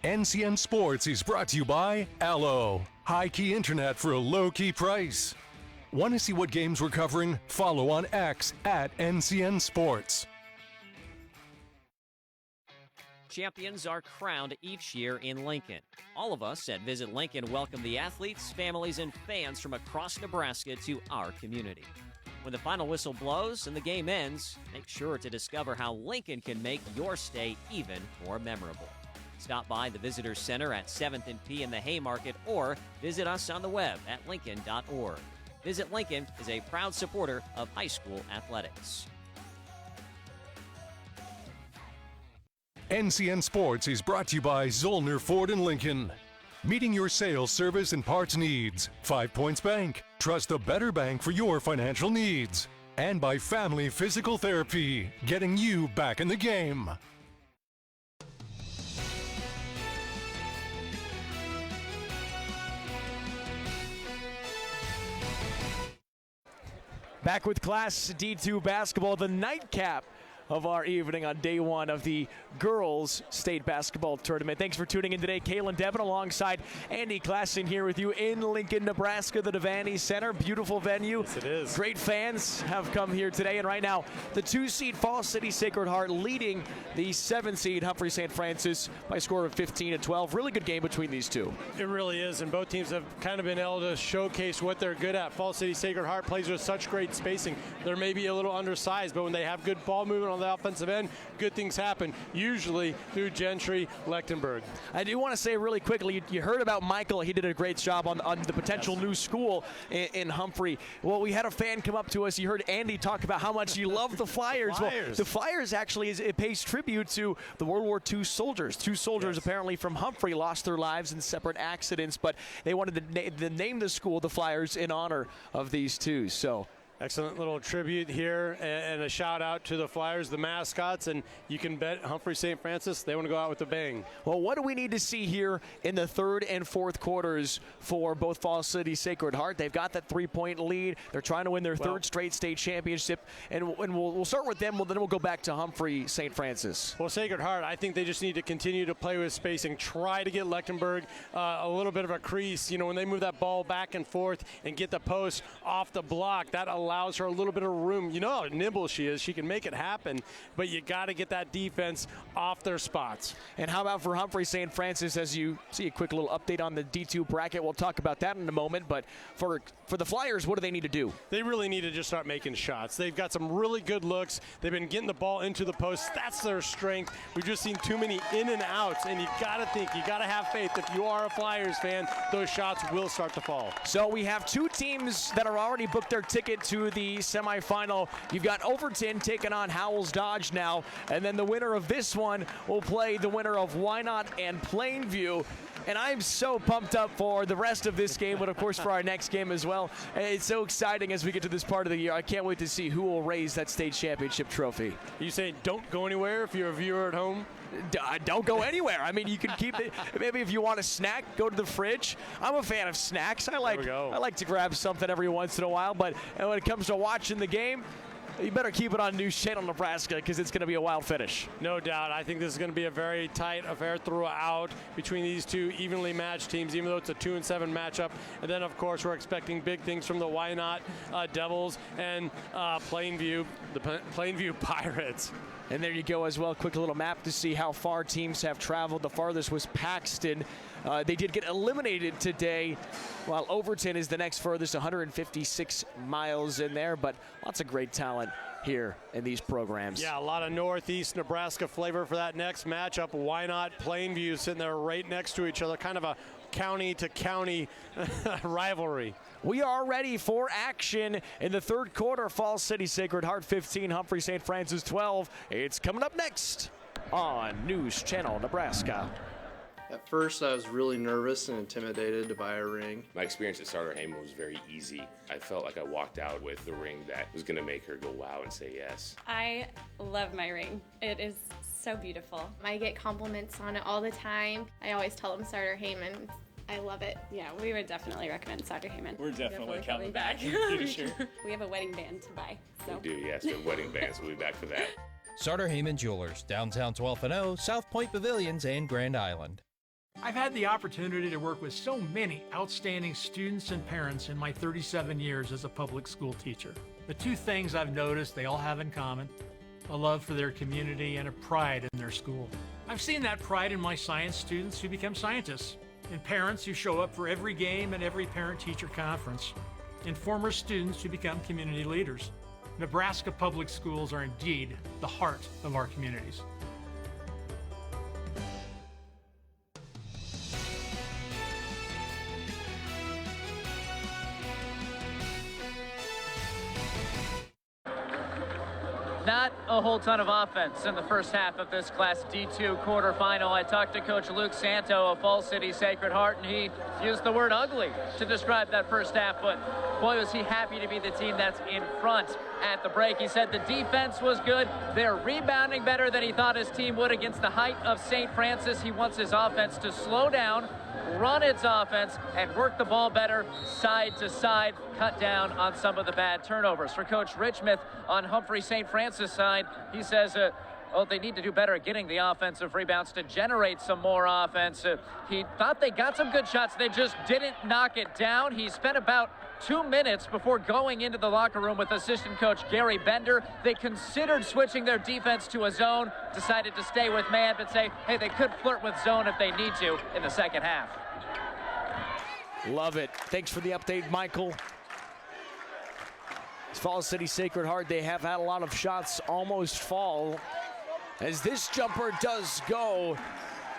NCN Sports is brought to you by Allo. High-key internet for a low-key price. Want to see what games we're covering? Follow on X at NCN Sports. Champions are crowned each year in Lincoln. All of us at Visit Lincoln welcome the athletes, families, and fans from across Nebraska to our community. When the final whistle blows and the game ends, make sure to discover how Lincoln can make your stay even more memorable. Stop by the Visitor Center at 7th and P in the Haymarket or visit us on the web at lincoln.org. Visit Lincoln is a proud supporter of high school athletics. NCN Sports is brought to you by Zollner Ford in Lincoln. Meeting your sales, service, and parts needs. 5 Points Bank. Trust the better bank for your financial needs. And by Family Physical Therapy, getting you back in the game. Back with Class D2 basketball, the nightcap of our evening on day one of the girls state basketball tournament. Thanks for tuning in today. Kaylin Devin alongside Andy Klassen here with you in Lincoln, Nebraska, the Devaney Center. Beautiful venue. Yes, it is. Great fans have come here today. And right now, the 2-seed Falls City Sacred Heart leading the 7-seed Humphrey St. Francis by a score of 15-12. Really good game between these two. It really is, and both teams have kind of been able to showcase what they're good at. Falls City Sacred Heart plays with such great spacing. They're maybe a little undersized, but when they have good ball movement on the offensive end, good things happen, usually through Gentry, Lechtenberg. I do want to say really quickly, you heard about Michael. He did a great job on the potential new school in Humphrey. Well, we had a fan come up to us. You heard Andy talk about how much you love the Flyers. Well, the Flyers actually, it pays tribute to the World War II soldiers. Two soldiers apparently from Humphrey lost their lives in separate accidents, but they wanted to name the school the Flyers in honor of these two. So excellent little tribute here, and a shout out to the Flyers, the mascots, and you can bet Humphrey St. Francis, they want to go out with a bang. Well, what do we need to see here in the third and fourth quarters for both Falls City Sacred Heart? They've got that 3-point lead. They're trying to win their third straight state championship, and we'll start with them. Well, then we'll go back to Humphrey St. Francis. Well, Sacred Heart, I think they just need to continue to play with spacing, try to get Lechtenberg a little bit of a crease. You know, when they move that ball back and forth and get the post off the block, that allows her a little bit of room. You know how nimble she is. She can make it happen, but you got to get that defense off their spots. And how about for Humphrey St. Francis, as you see a quick little update on the D2 bracket? We'll talk about that in a moment, but for the Flyers, what do they need to do? They really need to just start making shots. They've got some really good looks. They've been getting the ball into the post. That's their strength. We've just seen too many in and outs, and you got to think, you got to have faith. If you are a Flyers fan, those shots will start to fall. So we have two teams that are already booked their ticket to the semifinal. You've got Overton taking on Howells Dodge now, and then the winner of this one will play the winner of Wynot and Plainview. And I'm so pumped up for the rest of this game, but of course for our next game as well. It's so exciting as we get to this part of the year. I can't wait to see who will raise that state championship trophy. You saying don't go anywhere if you're a viewer at home? Don't go anywhere. I mean, you can keep it. Maybe if you want a snack, go to the fridge. I'm a fan of snacks. I like to grab something every once in a while, but when it comes to watching the game, you better keep it on News Channel Nebraska because it's going to be a wild finish. No doubt. I think this is going to be a very tight affair throughout between these two evenly matched teams, even though it's a 2-7 matchup. And then, of course, we're expecting big things from the Wynot Devils and Plainview, the Plainview Pirates. And there you go as well. Quick little map to see how far teams have traveled. The farthest was Paxton. They did get eliminated today, while Overton is the next furthest, 156 miles in there, but lots of great talent here in these programs. Yeah, a lot of Northeast Nebraska flavor for that next matchup. Wynot, Plainview sitting there right next to each other, kind of a county-to-county rivalry. We are ready for action in the third quarter. Falls City Sacred Heart 15, Humphrey St. Francis 12. It's coming up next on News Channel Nebraska. At first, I was really nervous and intimidated to buy a ring. My experience at Starter Heyman was very easy. I felt like I walked out with the ring that was going to make her go wow and say yes. I love my ring. It is so beautiful. I get compliments on it all the time. I always tell them Starter Heyman. I love it. Yeah, we would definitely recommend Starter Heyman. We're definitely coming back in the future. We have a wedding band to buy. So. We do, yes, the wedding bands. We'll be back for that. Starter Heyman Jewelers, downtown 12th and O, South Point Pavilions, and Grand Island. I've had the opportunity to work with so many outstanding students and parents in my 37 years as a public school teacher. The two things I've noticed they all have in common: a love for their community and a pride in their school. I've seen that pride in my science students who become scientists, in parents who show up for every game and every parent-teacher conference, in former students who become community leaders. Nebraska public schools are indeed the heart of our communities. Not a whole ton of offense in the first half of this Class D2 quarterfinal. I talked to Coach Luke Santo of Falls City Sacred Heart, and he used the word ugly to describe that first half, but boy, was he happy to be the team that's in front at the break. He said the defense was good. They're rebounding better than he thought his team would against the height of St. Francis. He wants his offense to slow down, run its offense and work the ball better side to side, cut down on some of the bad turnovers. For Coach Richmith on Humphrey St. Francis side, he says, they need to do better at getting the offensive rebounds to generate some more offense. He thought they got some good shots. They just didn't knock it down. He spent about 2 minutes before going into the locker room with assistant coach Gary Bender. They considered switching their defense to a zone, decided to stay with man, but say, hey, they could flirt with zone if they need to in the second half. Love it. Thanks for the update, Michael. Falls City Sacred Heart, they have had a lot of shots almost fall. As this jumper does go.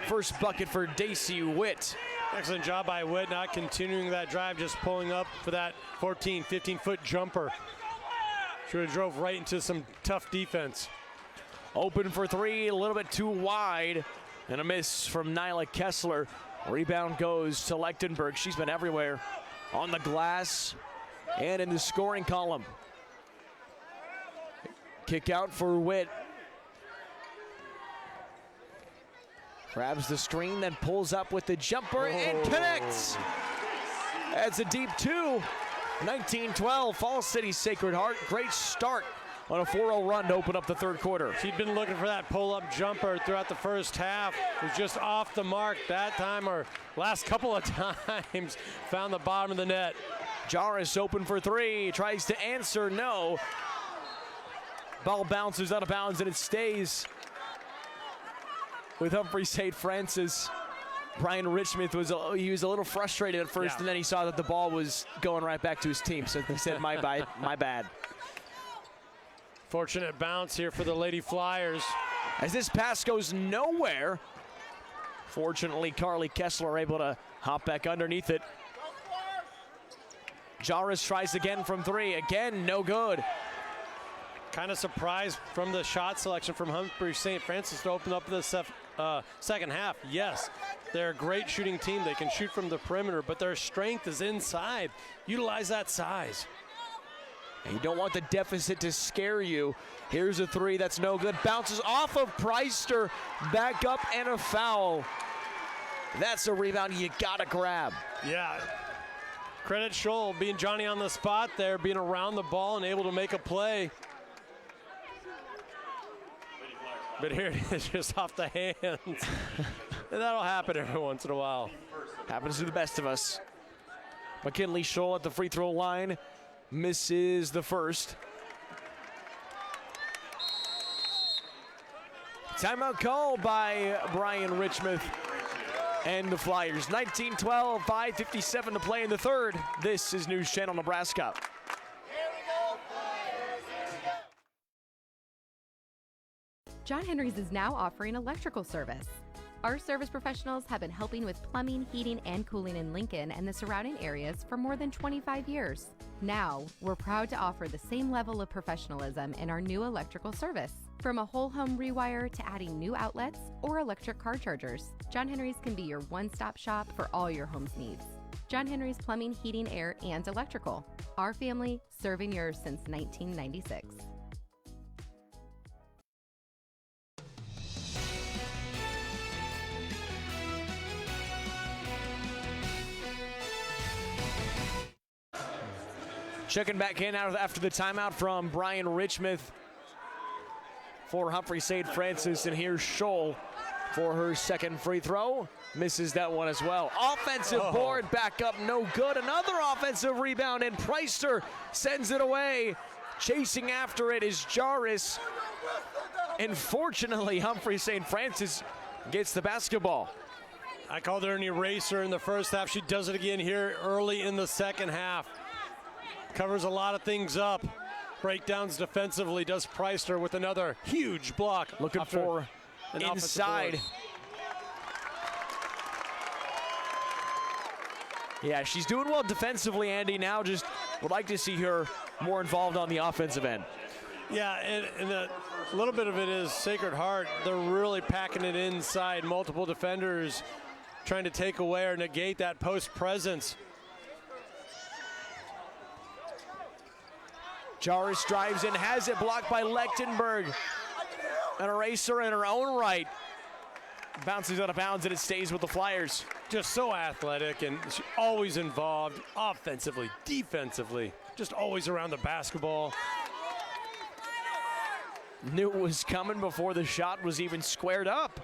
First bucket for Daisy Witt. Excellent job by Witt, not continuing that drive, just pulling up for that 14, 15-foot jumper. Should have drove right into some tough defense. Open for three, a little bit too wide. And a miss from Nyla Kessler. Rebound goes to Lechtenberg. She's been everywhere on the glass and in the scoring column. Kick out for Witt. Grabs the screen, then pulls up with the jumper and connects. That's a deep two. 19-12, Falls City Sacred Heart. Great start on a 4-0 run to open up the third quarter. She'd been looking for that pull-up jumper throughout the first half. It was just off the mark that time, or last couple of times. Found the bottom of the net. Jarvis open for three, tries to answer, no. Ball bounces out of bounds and it stays with Humphrey St. Francis. Brian Richmond was a little frustrated at first, and then he saw that the ball was going right back to his team, so he said, my bad. Fortunate bounce here for the Lady Flyers. As this pass goes nowhere, fortunately Carly Kessler able to hop back underneath it. Jarvis tries again from three, again no good. Kind of surprised from the shot selection from Humphrey St. Francis to open up the second half. Yes, they're a great shooting team. They can shoot from the perimeter, but their strength is inside. Utilize that size. And you don't want the deficit to scare you. Here's a three that's no good. Bounces off of Preister, back up and a foul. That's a rebound you gotta grab. Yeah. Credit Scholl being Johnny on the spot there, being around the ball and able to make a play. But here it is, just off the hands. And that'll happen every once in a while. Happens to the best of us. McKinley Scholl at the free throw line. Misses the first. Timeout called by Brian Richmond and the Flyers. 19-12, 5:57 to play in the third. This is News Channel Nebraska. John Henry's is now offering electrical service. Our service professionals have been helping with plumbing, heating, and cooling in Lincoln and the surrounding areas for more than 25 years. Now, we're proud to offer the same level of professionalism in our new electrical service. From a whole home rewire to adding new outlets or electric car chargers, John Henry's can be your one-stop shop for all your home's needs. John Henry's Plumbing, Heating, Air, and Electrical. Our family serving yours since 1996. Checking back in after the timeout from Brian Richmond for Humphrey St. Francis, and here's Scholl for her second free throw. Misses that one as well. Offensive board, back up, no good. Another offensive rebound, and Preister sends it away. Chasing after it is Jarvis. And fortunately, Humphrey St. Francis gets the basketball. I called her an eraser in the first half. She does it again here early in the second half. Covers a lot of things up. Breakdowns defensively does Preister with another huge block. Looking for inside. Yeah, she's doing well defensively, Andy. Now just would like to see her more involved on the offensive end. Yeah, and a little bit of it is Sacred Heart. They're really packing it inside. Multiple defenders trying to take away or negate that post presence. Jarvis drives in, has it blocked by Lechtenberg. An eraser in her own right. bounces out of bounds, and it stays with the Flyers. Just so athletic and always involved offensively, defensively, just always around the basketball. Knew it was coming before the shot was even squared up.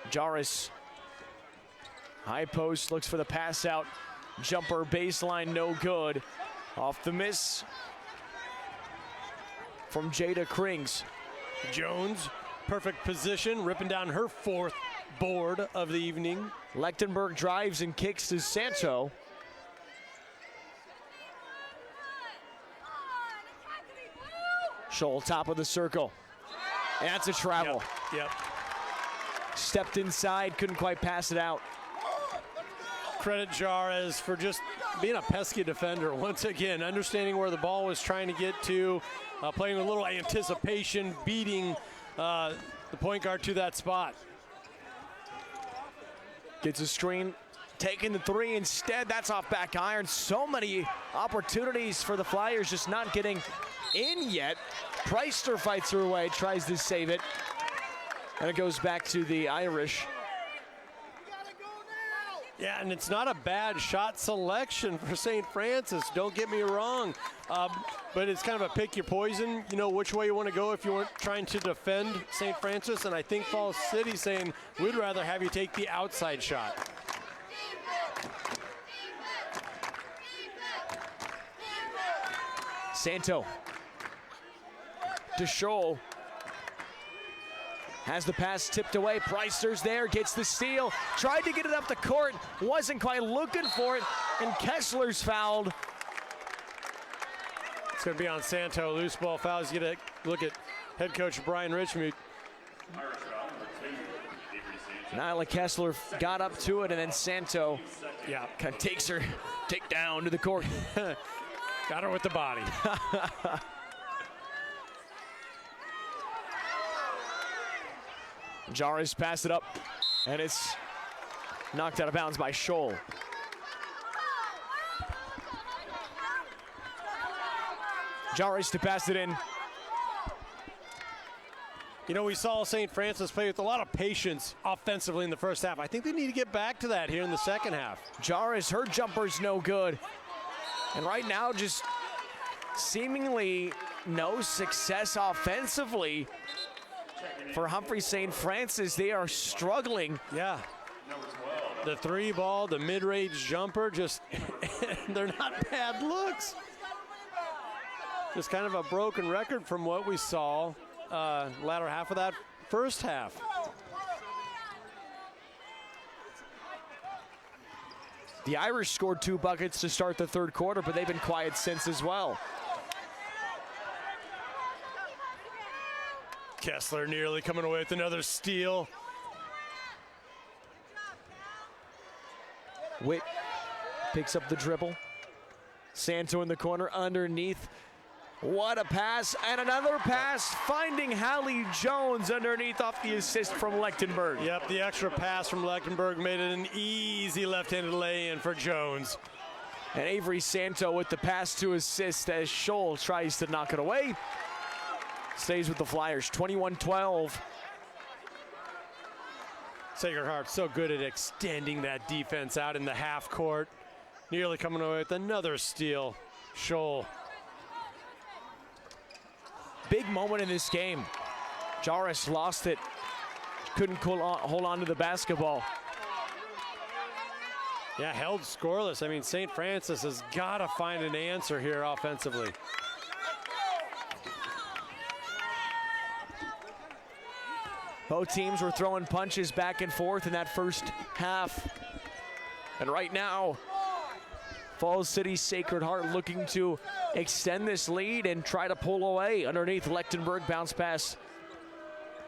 Jarvis, high post, looks for the pass out. Jumper baseline, no good. Off the miss from Jada Krings. Jones, perfect position, ripping down her 4th board of the evening. Lechtenberg drives and kicks to Santo. Scholl, top of the circle. And that's a travel. Yep. Stepped inside, couldn't quite pass it out. Credit Jarez for just being a pesky defender once again, understanding where the ball was trying to get to, playing with a little anticipation, beating the point guard to that spot. Gets a screen, taking the 3 instead. That's off back iron. So many opportunities for the Flyers, just not getting in yet. Preister fights her away, tries to save it. And it goes back to the Irish. Yeah, and it's not a bad shot selection for St. Francis, don't get me wrong. But it's kind of a pick your poison, you know, which way you want to go if you weren't trying to defend St. Francis. And I think Falls City saying, we'd rather have you take the outside shot. Santo to Scholl. Has the pass tipped away. Preister's there, gets the steal. Tried to get it up the court, wasn't quite looking for it, and Kessler's fouled. It's going to be on Santo. Loose ball fouls. You get a look at head coach Brian Richmond. Nyla Kessler got up to it, and then Santo kind of takes her down to the court. Got her with the body. Jarvis passed it up, and it's knocked out of bounds by Scholl. Jarvis to pass it in. You know, we saw St. Francis play with a lot of patience offensively in the first half. I think they need to get back to that here in the second half. Jarvis, her jumper's no good. And right now, just seemingly no success offensively for Humphrey St. Francis. They are struggling. Yeah. The 3 ball, the mid-range jumper, just they're not bad looks. Just kind of a broken record from what we saw latter half of that first half. The Irish scored 2 buckets to start the third quarter, but they've been quiet since as well. Kessler nearly coming away with another steal. Witt picks up the dribble. Santo in the corner underneath. What a pass, and another pass, finding Hallie Jones underneath off the assist from Lechtenberg. Yep, the extra pass from Lechtenberg made it an easy left-handed lay-in for Jones. And Avery Santo with the pass to assist as Scholl tries to knock it away. Stays with the Flyers, 21-12. Sacred Heart so good at extending that defense out in the half court. Nearly coming away with another steal. Scholl. Big moment in this game. Jarvis lost it. Couldn't hold on to the basketball. Yeah, held scoreless. I mean, St. Francis has got to find an answer here offensively. Both teams were throwing punches back and forth in that first half. And right now, Falls City Sacred Heart looking to extend this lead and try to pull away underneath. Lechtenberg bounce pass.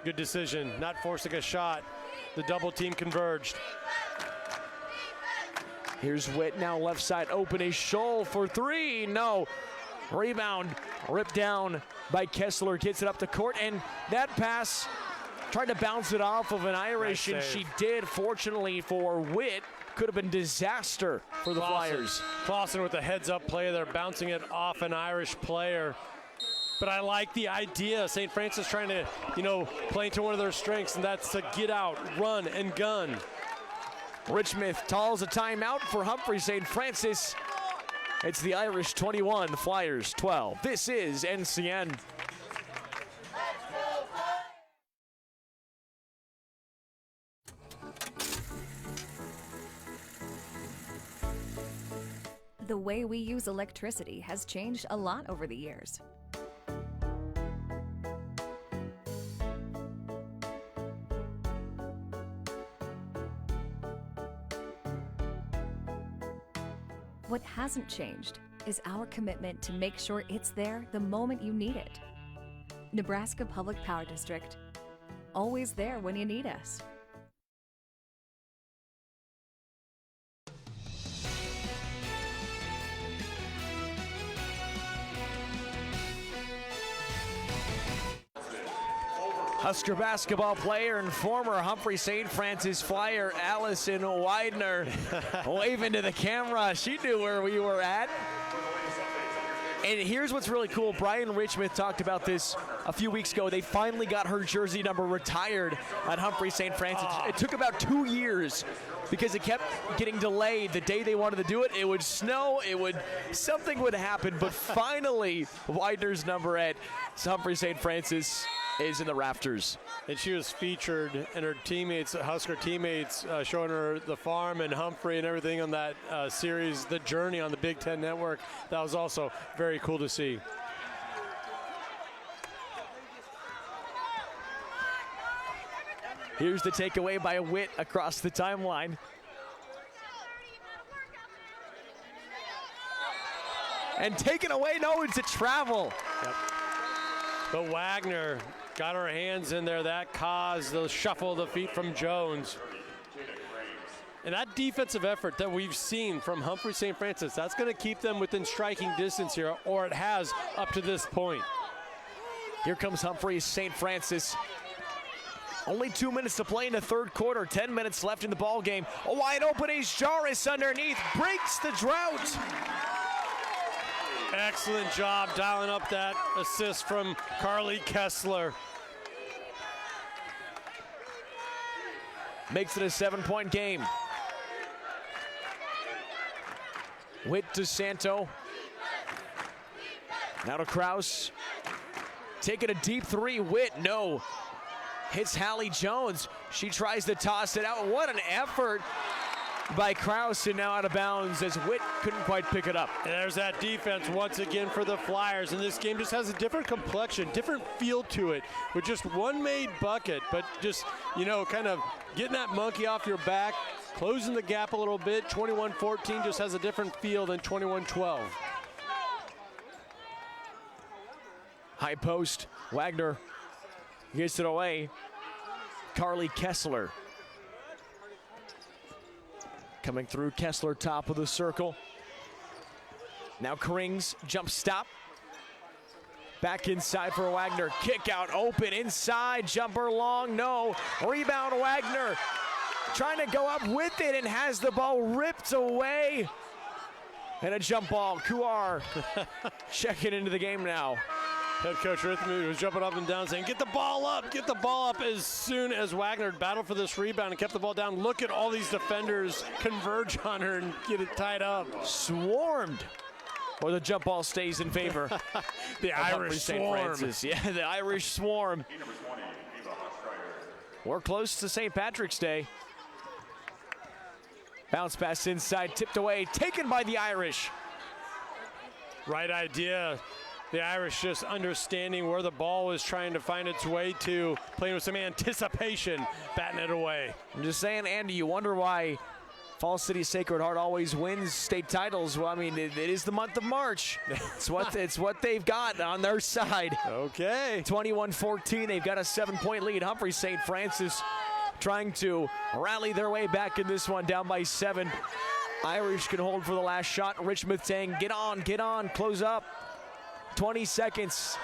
Good decision, not forcing a shot. The double team converged. Here's Witt now left side open. Is Scholl for 3? No. Rebound ripped down by Kessler. Gets it up the court, and that pass tried to bounce it off of an Irish, and she did. Fortunately for Witt, could have been disaster for the Flyers. Clausen with a heads-up play there, bouncing it off an Irish player. but I like the idea. St. Francis trying to, play to one of their strengths, and that's to get out, run, and gun. Richmond calls a timeout for Humphrey St. Francis. It's the Irish 21, Flyers 12. This is NCN. The way we use electricity has changed a lot over the years. What hasn't changed is our commitment to make sure it's there the moment you need it. Nebraska Public Power District, always there when you need us. Husker basketball player and former Humphrey St. Francis Flyer Allison Widener waving to the camera. She knew where we were at. And here's what's really cool. Brian Richmond talked about this a few weeks ago. They finally got her jersey number retired at Humphrey St. Francis. It took about 2 years because it kept getting delayed. The day they wanted to do it, it would snow, something would happen. But finally, Widener's number at Humphrey St. Francis is in the rafters. And she was featured, and her teammates, Husker teammates, showing her the farm and Humphrey and everything on that series, The Journey on the Big Ten Network. That was also very cool to see. Here's the takeaway by Witt across the timeline. And taken away, no, it's a travel. Yep. But Wagner got her hands in there. That caused the shuffle of the feet from Jones. And that defensive effort that we've seen from Humphrey St. Francis, that's going to keep them within striking distance here, or it has up to this point. Here comes Humphrey St. Francis. Only 2 minutes to play in the third quarter. 10 minutes left in the ball game. A wide open Ace Jarvis underneath breaks the drought. Excellent job dialing up that assist from Carly Kessler. Makes it a 7-point game. Witt to Santo. Now to Kraus. Taking a deep three. Witt, no. Hits Hallie Jones. She tries to toss it out. What an effort by Kraus, and now out of bounds as Witt couldn't quite pick it up. And there's that defense once again for the Flyers, and this game just has a different complexion, different feel to it, with just one made bucket, but just, kind of getting that monkey off your back, closing the gap a little bit. 21-14 just has a different feel than 21-12. High post, Wagner gets it away. Carly Kessler. Coming through, Kessler, top of the circle. Now Krings, jump stop. Back inside for Wagner. Kick out, open, inside, jumper long, no. Rebound, Wagner. Trying to go up with it and has the ball ripped away. And a jump ball, Kuar checking into the game now. Head coach Rithmuth was jumping up and down saying, get the ball up as soon as Wagner battled for this rebound and kept the ball down. Look at all these defenders converge on her and get it tied up. Swarmed. Or the jump ball stays in favor. The Irish swarm. Yeah, the Irish swarm. We're close to St. Patrick's Day. Bounce pass inside, tipped away, taken by the Irish. Right idea. The Irish just understanding where the ball was trying to find its way to, playing with some anticipation, batting it away. I'm just saying, Andy, you wonder why Falls City Sacred Heart always wins state titles. Well, I mean, it is the month of March. It's what they've got on their side. Okay. 21-14, they've got a 7-point lead. Humphrey St. Francis trying to rally their way back in this one, down by 7. Irish can hold for the last shot. Richmond saying, get on, close up. 20 seconds.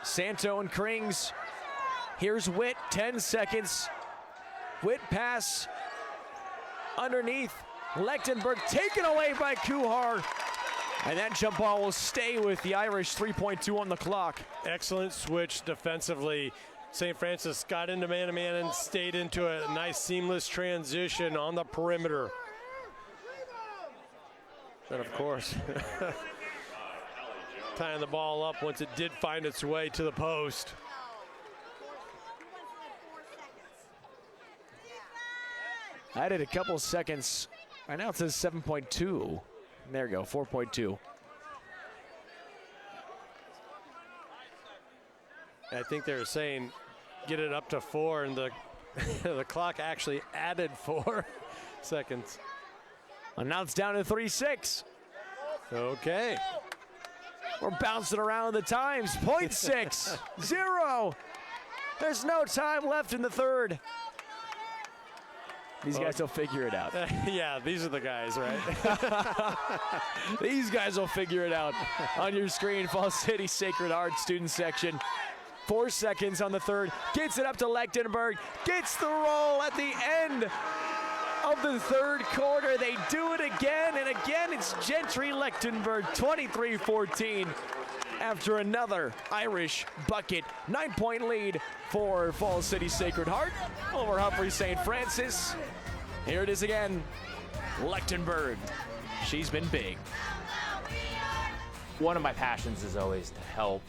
Santo and Krings. Here's Witt, 10 seconds. Witt pass underneath. Lechtenberg taken away by Kuhar. And that jump ball will stay with the Irish, 3.2 on the clock. Excellent switch defensively. St. Francis got into man-to-man and stayed into a nice seamless transition on the perimeter. And of course, tying the ball up once it did find its way to the post. Added a couple seconds. Right now it says 7.2. There you go, 4.2. I think they were saying get it up to 4, and the the clock actually added 4 seconds. And now it's down to 3-6. Okay. We're bouncing around the times. 0.6, 0. There's no time left in the third. These guys will figure it out. Yeah, these are the guys, right? These guys will figure it out. On your screen, Falls City Sacred Heart student section. 4 seconds on the third. Gets it up to Lechtenberg. Gets the roll at the end of the third quarter. They do it again, and again it's Gentry Lechtenberg, 23-14. After another Irish bucket. 9-point lead for Falls City Sacred Heart over Humphrey St. Francis. Here it is again. Lechtenberg. She's been big. One of my passions is always to help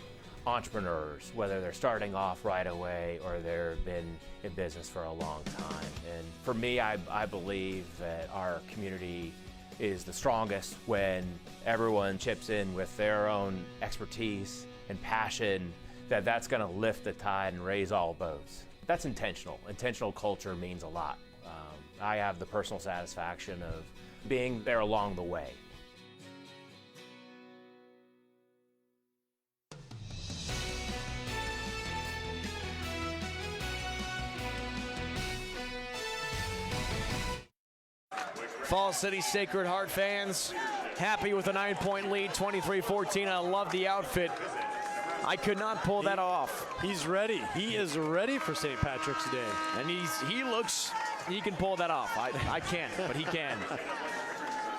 entrepreneurs, whether they're starting off right away or they've been in business for a long time. And for me, I believe that our community is the strongest when everyone chips in with their own expertise and passion, that's going to lift the tide and raise all boats. That's intentional. Intentional culture means a lot. I have the personal satisfaction of being there along the way. Falls City Sacred Heart fans, happy with a 9-point lead, 23-14. I love the outfit. I could not pull that off. He's ready. He is ready for St. Patrick's Day. And he looks, he can pull that off. I can't, but he can.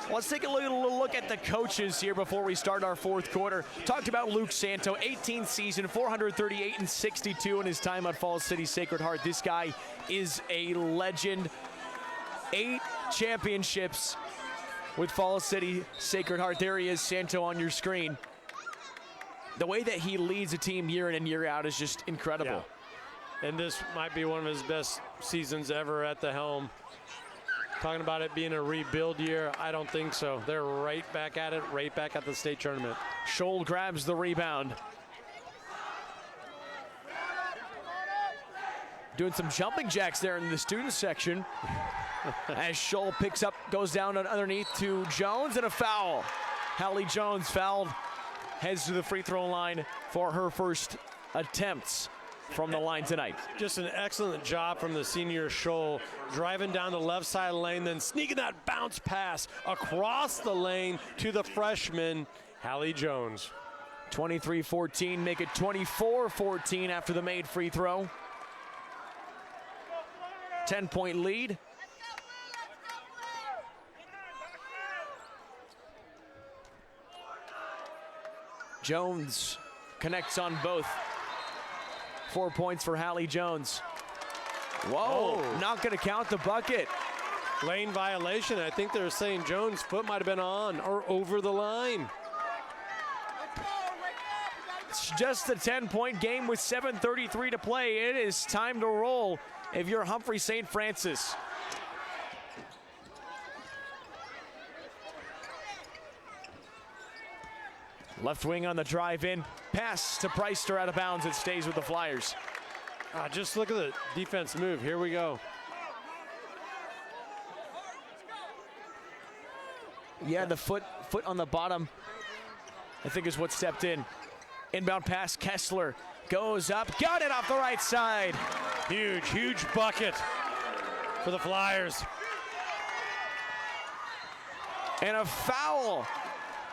Let's take a little look at the coaches here before we start our fourth quarter. Talked about Luke Santo, 18th season, 438 and 62 in his time at Falls City Sacred Heart. This guy is a legend. 8 championships with Falls City Sacred Heart. There he is, Santo, on your screen. The way that he leads a team year in and year out is just incredible. Yeah. And this might be one of his best seasons ever at the helm. Talking about it being a rebuild year, I don't think so. They're right back at it, right back at the state tournament. Scholl grabs the rebound. Doing some jumping jacks there in the student section. As Scholl picks up, goes down underneath to Jones, and a foul. Hallie Jones fouled, heads to the free throw line for her first attempts from the line tonight. Just an excellent job from the senior Scholl, driving down the left side of the lane, then sneaking that bounce pass across the lane to the freshman, Hallie Jones. 23-14, make it 24-14 after the made free throw. 10-point lead. Jones connects on both. 4 points for Hallie Jones. Whoa, not going to count the bucket. Lane violation. I think they're saying Jones' foot might have been on or over the line. It's just a 10-point game with 7:33 to play. It is time to roll if you're Humphrey St. Francis. Left wing on the drive in. Pass to Preister out of bounds. It stays with the Flyers. Just look at the defense move. Here we go. Yeah, the foot on the bottom, I think, is what stepped in. Inbound pass, Kessler goes up, got it off the right side. Huge bucket for the Flyers. And a foul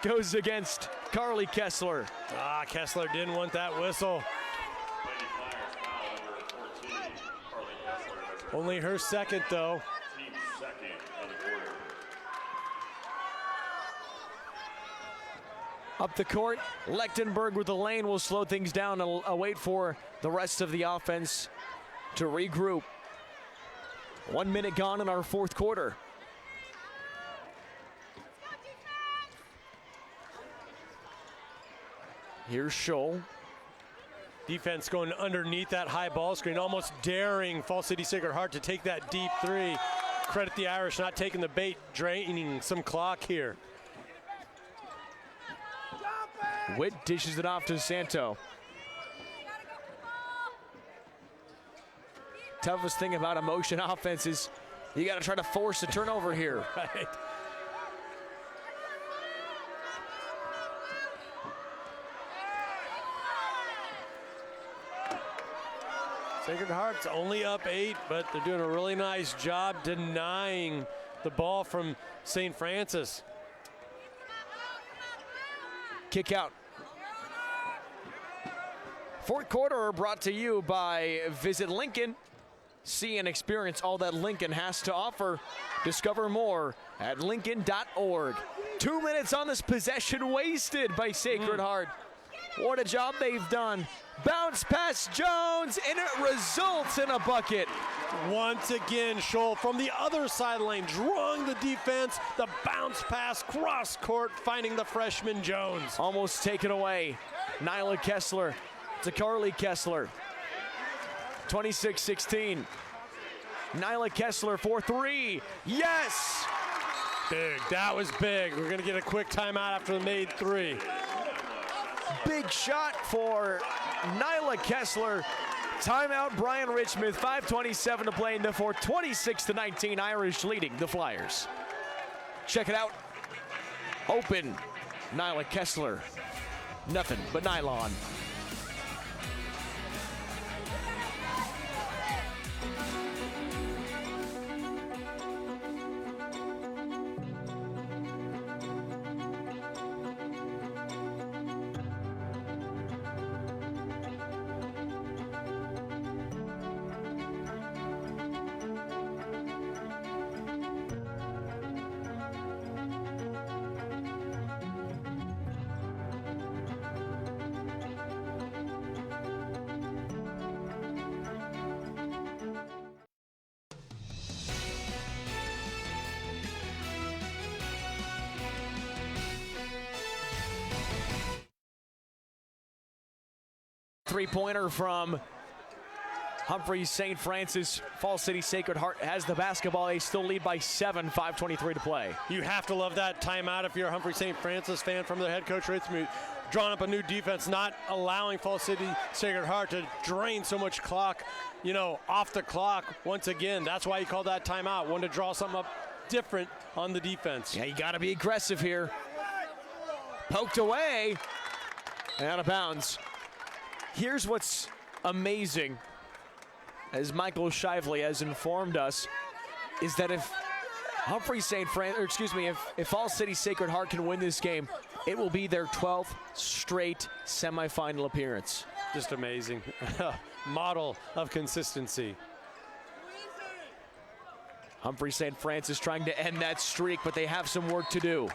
goes against Carly Kessler. Kessler didn't want that whistle. Only her second, though. Up the court, Lechtenberg with the lane will slow things down and wait for the rest of the offense to regroup. 1 minute gone in our fourth quarter. Here's Scholl. Defense going underneath that high ball screen, almost daring Fall City Sacred Heart to take that deep three. Credit the Irish not taking the bait, draining some clock here. Witt dishes it off to Santo. Toughest thing about a motion offense is you got to try to force a turnover here. Right. Sacred Heart's only up 8, but they're doing a really nice job denying the ball from St. Francis. Kick out. Fourth quarter brought to you by Visit Lincoln. See and experience all that Lincoln has to offer. Discover more at Lincoln.org. 2 minutes on this possession wasted by Sacred Heart. What a job they've done. Bounce past Jones, and it results in a bucket. Once again, Scholl from the other sideline, drawing the defense. The bounce pass cross court, finding the freshman Jones. Almost taken away. Nyla Kessler to Carly Kessler. 26-16. Nyla Kessler for 3. Yes! Big, that was big. We're gonna get a quick timeout after the made 3. Big shot for Nyla Kessler. Timeout, Brian Richmond. 5:27 to play in the fourth. 26-19, Irish leading the Flyers. Check it out. Open, Nyla Kessler. Nothing but nylon. Three-pointer from Humphrey St. Francis. Fall City Sacred Heart has the basketball. They still lead by 7, 5:23 to play. You have to love that timeout if you're a Humphrey St. Francis fan from their head coach Richmond. Drawing up a new defense, not allowing Fall City Sacred Heart to drain so much clock, off the clock once again. That's why he called that timeout. Wanted to draw something up different on the defense. Yeah, you got to be aggressive here. Poked away and out of bounds. Here's what's amazing, as Michael Shively has informed us, is that if Humphrey St. Francis, if Fall City Sacred Heart can win this game, it will be their 12th straight semifinal appearance. Just amazing. Model of consistency. Humphrey St. Francis trying to end that streak, but they have some work to do.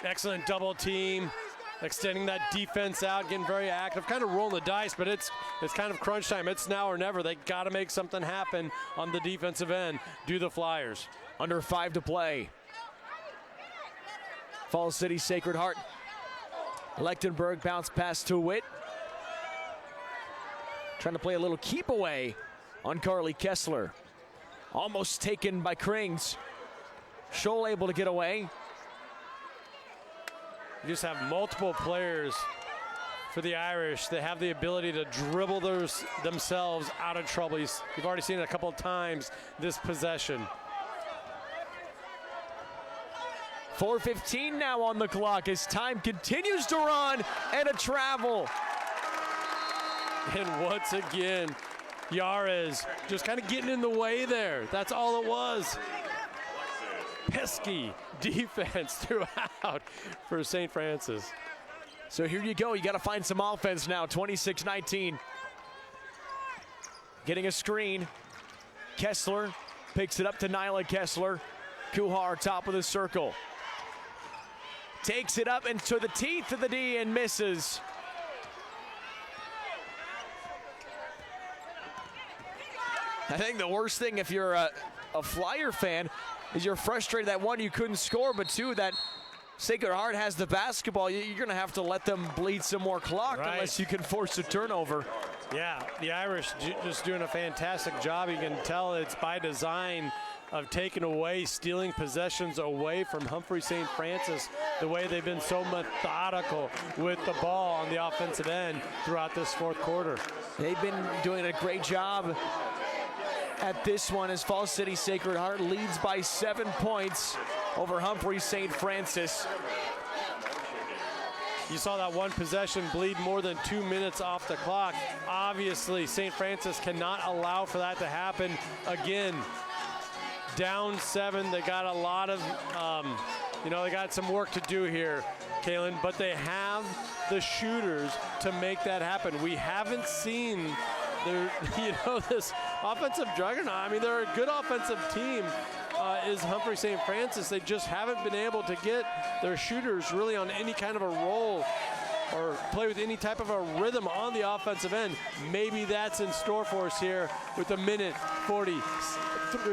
Excellent double team. Extending that defense out, getting very active, kind of rolling the dice, but it's kind of crunch time. It's now or never. They got to make something happen on the defensive end. Do the Flyers. Under 5 to play. Fall City Sacred Heart. Lechtenberg bounce pass to Witt. Trying to play a little keep away on Carly Kessler. Almost taken by Krings. Scholl able to get away. You just have multiple players for the Irish that have the ability to dribble themselves out of trouble. You've already seen it a couple of times this possession. 4:15 now on the clock as time continues to run, and a travel. And once again, Yares just kind of getting in the way there. That's all it was. Pesky defense throughout for St. Francis. So here you go. You got to find some offense now. 26-19. Getting a screen. Kessler picks it up to Nyla Kessler. Kuhar top of the circle. Takes it up into the teeth of the D and misses. I think the worst thing if you're a Flyer fan is you're frustrated that one, you couldn't score, but two, that Sacred Heart has the basketball. You're going to have to let them bleed some more clock unless you can force a turnover. Yeah, the Irish just doing a fantastic job. You can tell it's by design of taking away, stealing possessions away from Humphrey St. Francis, the way they've been so methodical with the ball on the offensive end throughout this fourth quarter. They've been doing a great job at this one as Falls City Sacred Heart leads by 7 points over Humphrey St. Francis. You saw that one possession bleed more than 2 minutes off the clock. Obviously, St. Francis cannot allow for that to happen again. Down 7, they got a lot of, they got some work to do here, Kaylin, but they have the shooters to make that happen. We haven't seen this offensive juggernaut. I mean, they're a good offensive team, is Humphrey St. Francis. They just haven't been able to get their shooters really on any kind of a roll or play with any type of a rhythm on the offensive end. Maybe that's in store for us here with 3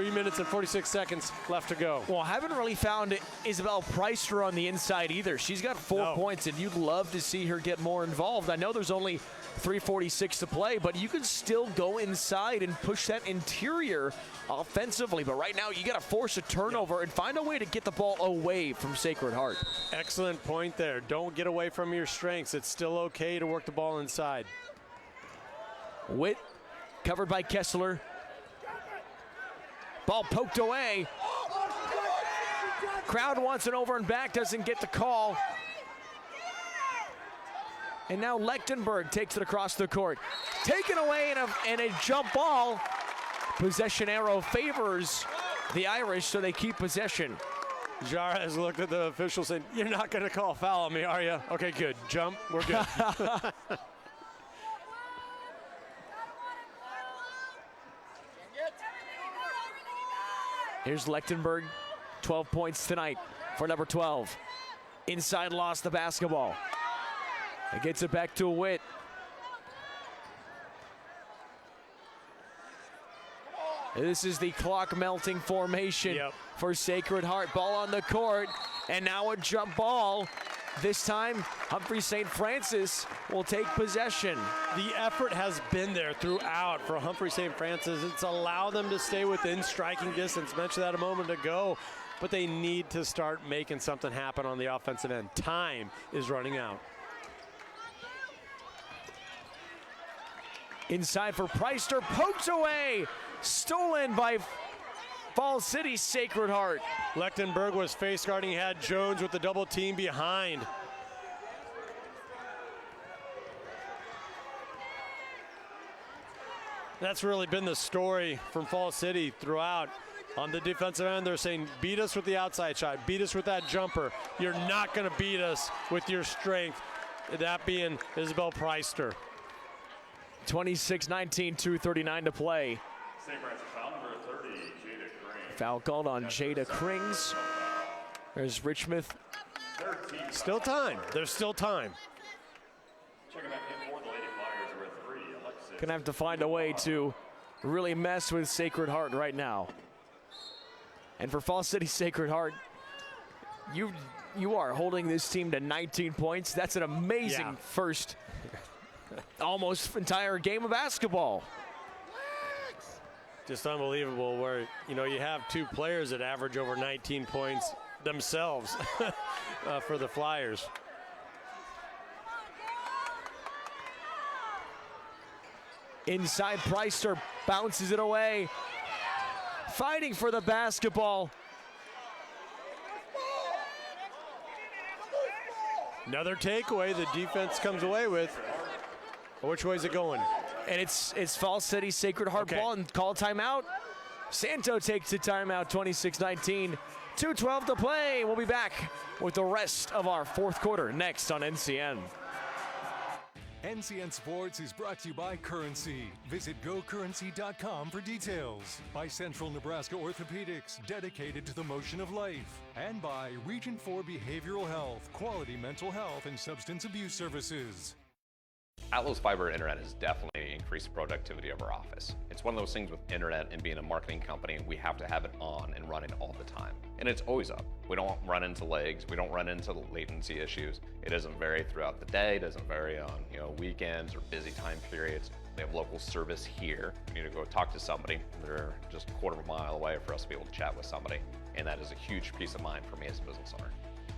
minutes and 46 seconds left to go. Well, I haven't really found Isabel Preister on the inside either. She's got 4 points, and you'd love to see her get more involved. I know there's only 3:46 to play, but you could still go inside and push that interior offensively. But right now, you got to force a turnover and find a way to get the ball away from Sacred Heart. Excellent point there. Don't get away from your strengths. It's still okay to work the ball inside. Witt covered by Kessler. Ball poked away. Crowd wants it over and back, doesn't get the call. And now Lechtenberg takes it across the court. Taken away in a jump ball. Possession arrow favors the Irish, so they keep possession. Jara has looked at the officials and you're not going to call foul on me, are you? Okay, good. Jump. We're good. Here's Lechtenberg, 12 points tonight for number 12. Inside lost the basketball. It gets it back to Witt. This is the clock melting formation for Sacred Heart. Ball on the court, and now a jump ball. This time, Humphrey St. Francis will take possession. The effort has been there throughout for Humphrey St. Francis. It's allowed them to stay within striking distance. Mentioned that a moment ago, but they need to start making something happen on the offensive end. Time is running out. Inside for Preister, poked away, stolen by Falls City Sacred Heart. Lechtenberg was face guarding, had Jones with the double team behind. That's really been the story from Falls City throughout. On the defensive end, they're saying, beat us with the outside shot, beat us with that jumper. You're not going to beat us with your strength, that being Isabel Preister. 26-19, 2:39 to play. St. Francis foul number 30, Jada Crane. Foul called on Jada Krings. There's Richmouth. Still time. There's still time. Checking back in for the Lady Flyers, number 3, Alexis. Gonna have to find a way to really mess with Sacred Heart right now. And for Falls City Sacred Heart, you are holding this team to 19 points. That's an amazing first almost entire game of basketball. Just unbelievable where, you have two players that average over 19 points themselves for the Flyers. Inside, Preister bounces it away. Fighting for the basketball. Another takeaway the defense comes away with. Which way is it going? And it's Falls City Sacred Heart ball and call timeout. Santo takes a timeout, 26-19, 2:12 to play. We'll be back with the rest of our fourth quarter next on NCN. NCN Sports is brought to you by Currency. Visit GoCurrency.com for details. By Central Nebraska Orthopedics, dedicated to the motion of life. And by Region 4 Behavioral Health, quality mental health and substance abuse services. Atlas Fiber Internet has definitely increased the productivity of our office. It's one of those things with internet and being a marketing company, we have to have it on and running all the time. And it's always up. We don't run into lags, we don't run into latency issues. It doesn't vary throughout the day, it doesn't vary on weekends or busy time periods. They have local service here. We need to go talk to somebody. They're just a quarter of a mile away for us to be able to chat with somebody. And that is a huge peace of mind for me as a business owner.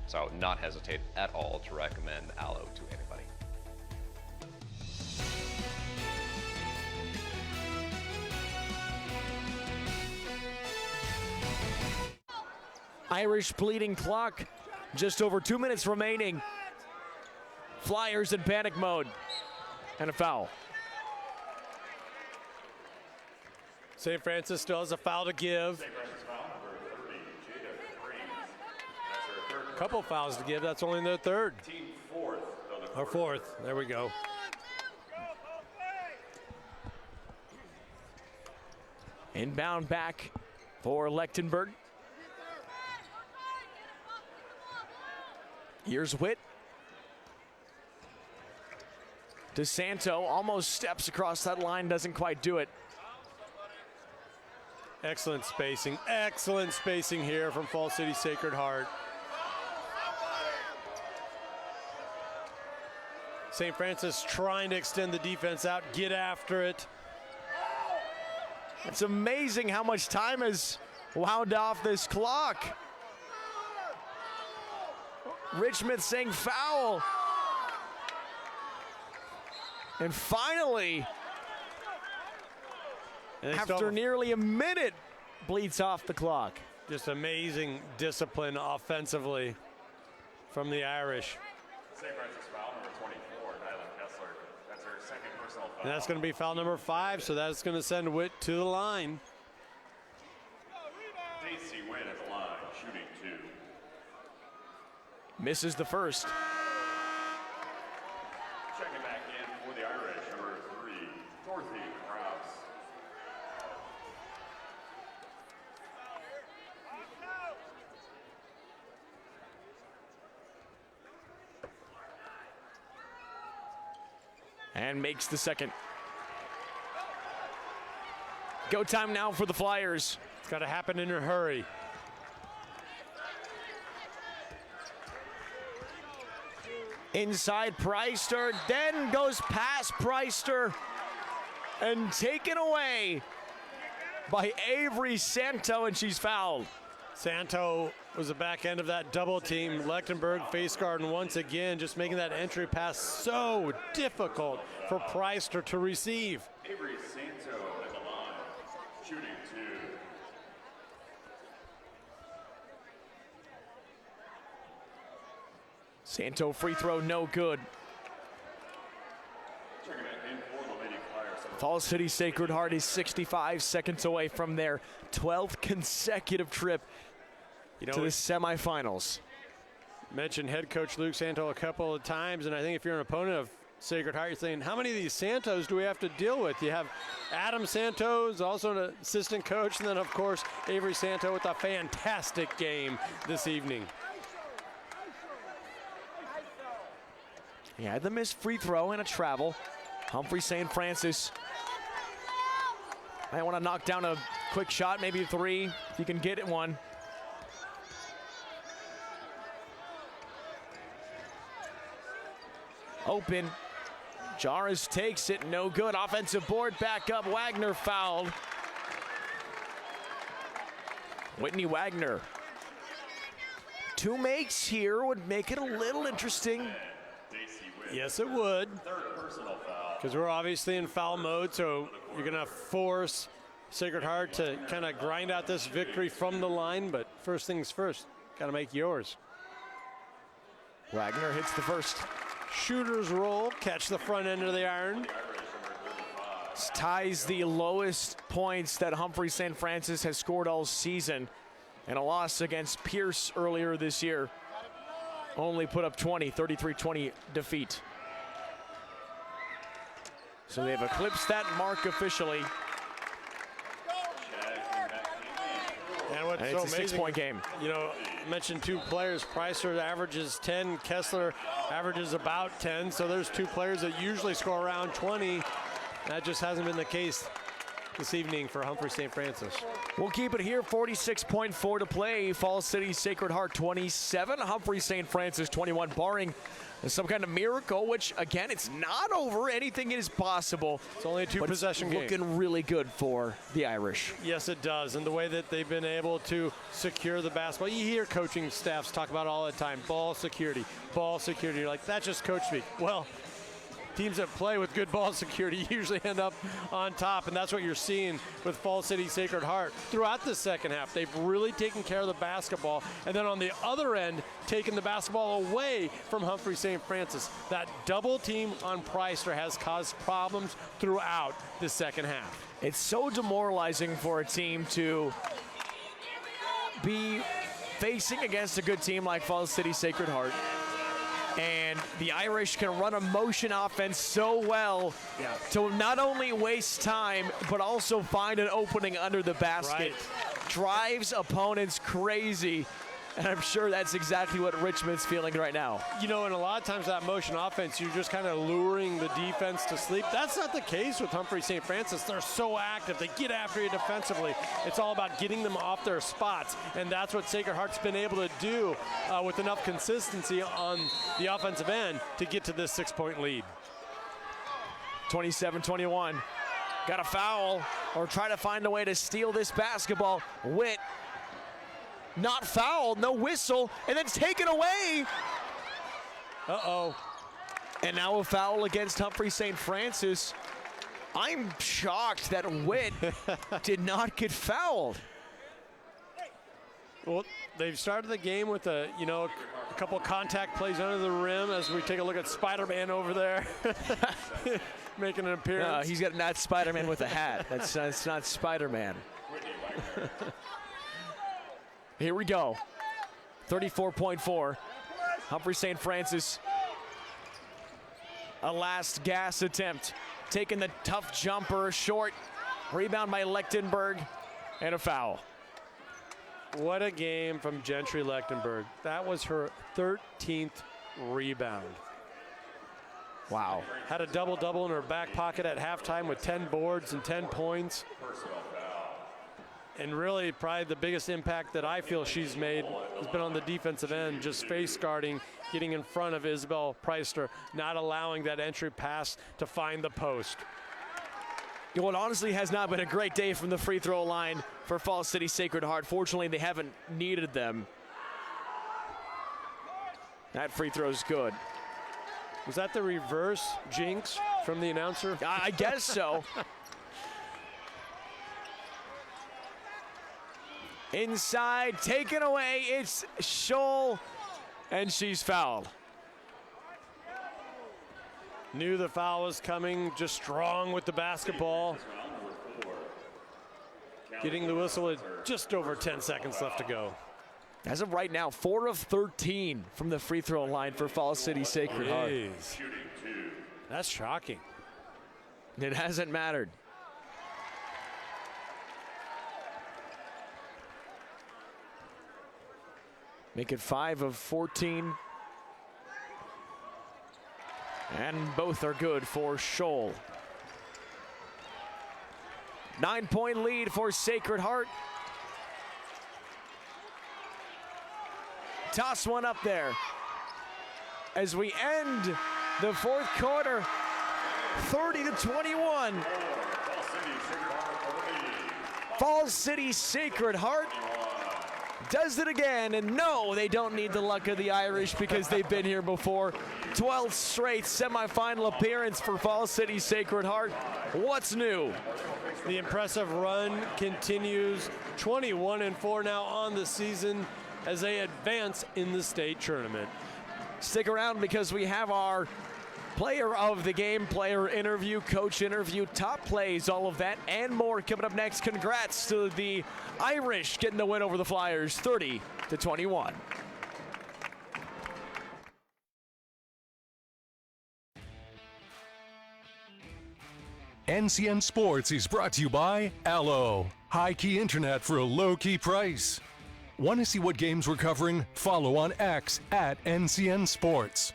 So not hesitate at all to recommend Allo to anybody. Irish bleeding clock, just over 2 minutes remaining. Flyers in panic mode, and a foul. St. Francis still has a foul to give. Couple fouls to give, that's only their third. Or fourth, there we go. Inbound back for Lechtenberg. Here's Witt. DeSanto almost steps across that line, doesn't quite do it. Excellent spacing here from Falls City Sacred Heart. St. Francis trying to extend the defense out, get after it. It's amazing how much time has wound off this clock. Richmond saying foul. And finally, after nearly a minute, bleeds off the clock. Just amazing discipline offensively from the Irish. St. Francis foul number 24, Nyla Kessler. That's her second personal foul. And that's going to be foul number 5, so that's going to send Witt to the line. Daisy Witt at the line, shooting 2. Misses the first. Checking back in for the Irish, number 3, Dorothy Rouse. And makes the second. Go time now for the Flyers. It's got to happen in a hurry. Inside Preister, then goes past Preister and taken away by Avery Santo, and she's fouled. Santo was the back end of that double team. Lechtenberg face guarding once again, just making that entry pass so difficult for Preister to receive. Avery Santo at the line, shooting 2. Santo free throw, no good. Checking back in for the Lady Flyers. Falls City Sacred Heart is 65 seconds away from their 12th consecutive trip to the semifinals. Mentioned head coach Luke Santo a couple of times, and I think if you're an opponent of Sacred Heart, you're saying, how many of these Santos do we have to deal with? You have Adam Santos, also an assistant coach, and then, of course, Avery Santo with a fantastic game this evening. He had the missed free throw and a travel. Humphrey St. Francis. I want to knock down a quick shot, maybe a 3, if you can get it one. Open. Jaras takes it, no good. Offensive board back up. Wagner fouled. Whitney Wagner. 2 makes here would make it a little interesting. Yes, it would. Because we're obviously in foul mode, so you're going to force Sacred Heart to kind of grind out this victory from the line. But first things first, got to make yours. Wagner hits the first. Shooter's roll, catch the front end of the iron. This ties the lowest points that Humphrey St. Francis has scored all season, and a loss against Pierce earlier this year. Only put up 20, 33-20 defeat. So they've eclipsed that mark officially. And it's so a 6-point game. You know, I mentioned two players. Preister averages 10. Kessler averages about 10. So there's two players that usually score around 20. That just hasn't been the case this evening for Humphrey St. Francis. We'll keep it here. 46.4 to play. Falls City Sacred Heart 27. Humphrey St. Francis 21, barring some kind of miracle, which, again, it's not over. Anything is possible. It's only a two-possession game. Looking really good for the Irish. Yes, it does. And the way that they've been able to secure the basketball. You hear coaching staffs talk about it all the time. Ball security, ball security. You're like, that's just coach speak. Well, teams that play with good ball security usually end up on top, and that's what you're seeing with Falls City Sacred Heart throughout the second half. They've really taken care of the basketball, and then on the other end, taking the basketball away from Humphrey St. Francis. That double team on Preister has caused problems throughout the second half. It's so demoralizing for a team to be facing against a good team like Falls City Sacred Heart. And the Irish can run a motion offense so well to not only waste time, but also find an opening under the basket. Right. Drives opponents crazy. And I'm sure that's exactly what Richmond's feeling right now. You know, and a lot of times that motion offense, you're just kind of luring the defense to sleep. That's not the case with Humphrey St. Francis. They're so active. They get after you defensively. It's all about getting them off their spots, and that's what Sacred Heart's been able to do with enough consistency on the offensive end to get to this 6-point lead. 27-21. Got a foul, or try to find a way to steal this basketball. Witt. Not fouled, no whistle, and then it's taken away. Uh-oh. And now a foul against Humphrey St. Francis. I'm shocked that Witt did not get fouled. Well, they've started the game with a couple contact plays under the rim as we take a look at Spider-Man over there making an appearance. He's got not Spider-Man with a hat. That's not Spider-Man. Here we go. 34.4. Humphrey St. Francis. A last gas attempt. Taking the tough jumper, short. Rebound by Lechtenberg, and a foul. What a game from Gentry Lechtenberg. That was her 13th rebound. Wow. Had a double-double in her back pocket at halftime with 10 boards and 10 points. And really, probably the biggest impact that I feel she's made has been on the defensive end, just face guarding, getting in front of Isabel Preister, not allowing that entry pass to find the post. Well, it honestly has not been a great day from the free throw line for Falls City Sacred Heart. Fortunately, they haven't needed them. That free throw's good. Was that the reverse jinx from the announcer? I guess so. Inside, taken away, it's Scholl, and she's fouled. Knew the foul was coming, just strong with the basketball. Getting the whistle with just over 10 seconds left to go. As of right now, 4 of 13 from the free throw line for Falls City Sacred Heart. That's shocking. It hasn't mattered. Make it 5 of 14. And both are good for Scholl. 9-point lead for Sacred Heart. Toss one up there. As we end the fourth quarter, 30-21. Falls City Sacred Heart does it again, and no, they don't need the luck of the Irish because they've been here before. 12th straight semifinal appearance for Falls City Sacred Heart. What's new? The impressive run continues. 21-4 now on the season as they advance in the state tournament. Stick around because we have our player of the game, player interview, coach interview, top plays, all of that and more coming up next. Congrats to the Irish getting the win over the Flyers, 30-21. NCN Sports is brought to you by Allo. High-key internet for a low-key price. Want to see what games we're covering? Follow on X at NCN Sports.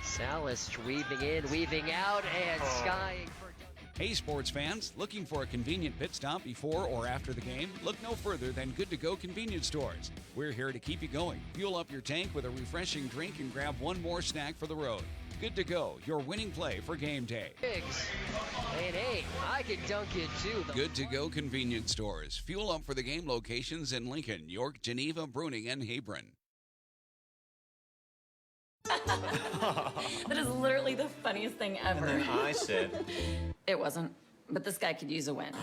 Salas weaving in, weaving out, and skying for... Hey sports fans, looking for a convenient pit stop before or after the game? Look no further than Good To Go convenience stores. We're here to keep you going. Fuel up your tank with a refreshing drink and grab one more snack for the road. Good To Go, your winning play for game day. And hey, I can dunk it too. Good To Go convenience stores. Fuel up for the game locations in Lincoln, York, Geneva, Bruning, and Hebron. That is literally the funniest thing ever. And then I said, It wasn't, but this guy could use a win.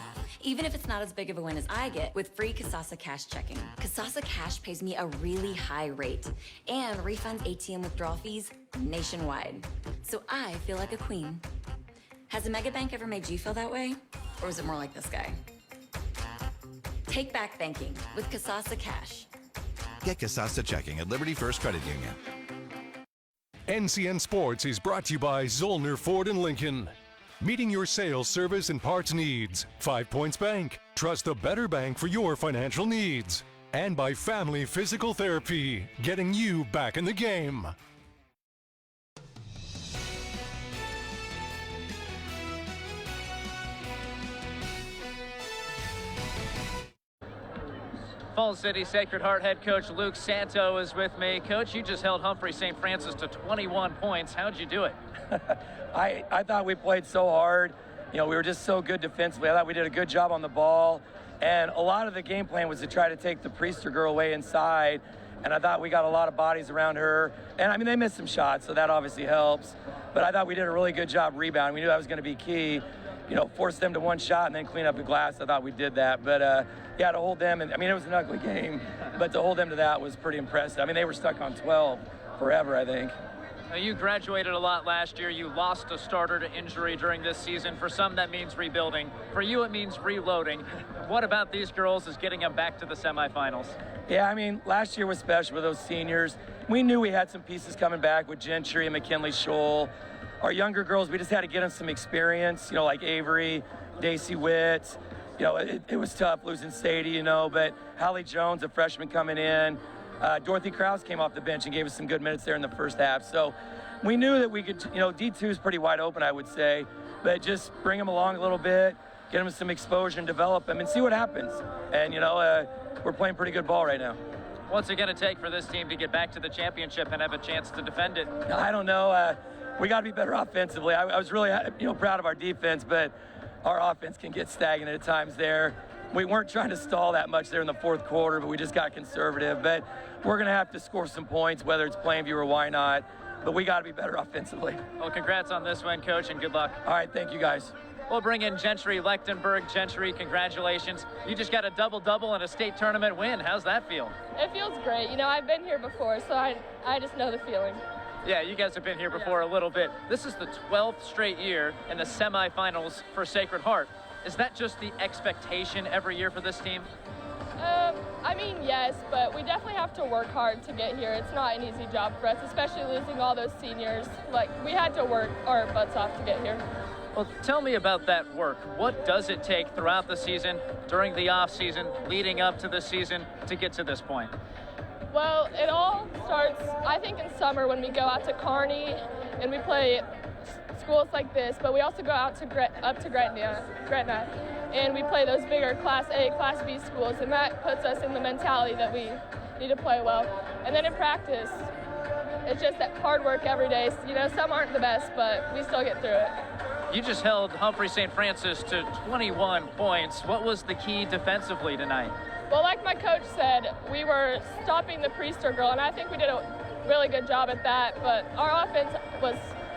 Even if it's not as big of a win as I get with free Kasasa Cash checking. Kasasa Cash pays me a really high rate and refunds ATM withdrawal fees nationwide. So I feel like a queen. Has a mega bank ever made you feel that way? Or is it more like this guy? Take back banking with Kasasa Cash. Get Kasasa checking at Liberty First Credit Union. NCN Sports is brought to you by Zollner Ford and Lincoln. Meeting your sales, service, and parts needs. 5 Points Bank. Trust the better bank for your financial needs. And by Family Physical Therapy. Getting you back in the game. Falls City Sacred Heart head coach Luke Santo is with me. Coach, you just held Humphrey St. Francis to 21 points. How'd you do it? I thought we played so hard. You know, we were just so good defensively. I thought we did a good job on the ball. And a lot of the game plan was to try to take the Priester girl away inside. And I thought we got a lot of bodies around her. And I mean, they missed some shots, so that obviously helps. But I thought we did a really good job rebounding. We knew that was going to be key. You know, force them to one shot and then clean up the glass. I thought we did that. But, yeah, to hold them, and I mean, it was an ugly game, but to hold them to that was pretty impressive. I mean, they were stuck on 12 forever, I think. Now, you graduated a lot last year. You lost a starter to injury during this season. For some, that means rebuilding. For you, it means reloading. What about these girls is getting them back to the semifinals? Yeah, I mean, last year was special with those seniors. We knew we had some pieces coming back with Gentry and McKinley Scholl. Our younger girls, we just had to get them some experience, you know, like Avery, Daisy Witt. You know, it was tough losing Sadie, you know, but Hallie Jones, a freshman coming in. Dorothy Krause came off the bench and gave us some good minutes there in the first half. So we knew that we could, you know, D2 is pretty wide open, I would say, but just bring them along a little bit, get them some exposure and develop them and see what happens. And, you know, we're playing pretty good ball right now. What's it going to take for this team to get back to the championship and have a chance to defend it? I don't know. We got to be better offensively. I was really, you know, proud of our defense, but our offense can get stagnant at times there. We weren't trying to stall that much there in the fourth quarter, but we just got conservative. But we're going to have to score some points, whether it's Plainview or why not. But we got to be better offensively. Well, congrats on this win, Coach, and good luck. All right, thank you, guys. We'll bring in Gentry Lechtenberg. Gentry, congratulations. You just got a double-double and a state tournament win. How's that feel? It feels great. You know, I've been here before, so I just know the feeling. Yeah, you guys have been here before a little bit. This is the 12th straight year in the semifinals for Sacred Heart. Is that just the expectation every year for this team? I mean, yes, but we definitely have to work hard to get here. It's not an easy job for us, especially losing all those seniors. Like, we had to work our butts off to get here. Well, tell me about that work. What does it take throughout the season, during the off season, leading up to the season to get to this point? Well, it all starts, I think, in summer when we go out to Kearney and we play schools like this, but we also go out to up to Gretna, and we play those bigger Class A, Class B schools, and that puts us in the mentality that we need to play well. And then in practice, it's just that hard work every day. You know, some aren't the best, but we still get through it. You just held Humphrey St. Francis to 21 points. What was the key defensively tonight? Well, like my coach said, we were stopping the Priester girl, and I think we did a really good job at that, but our offense was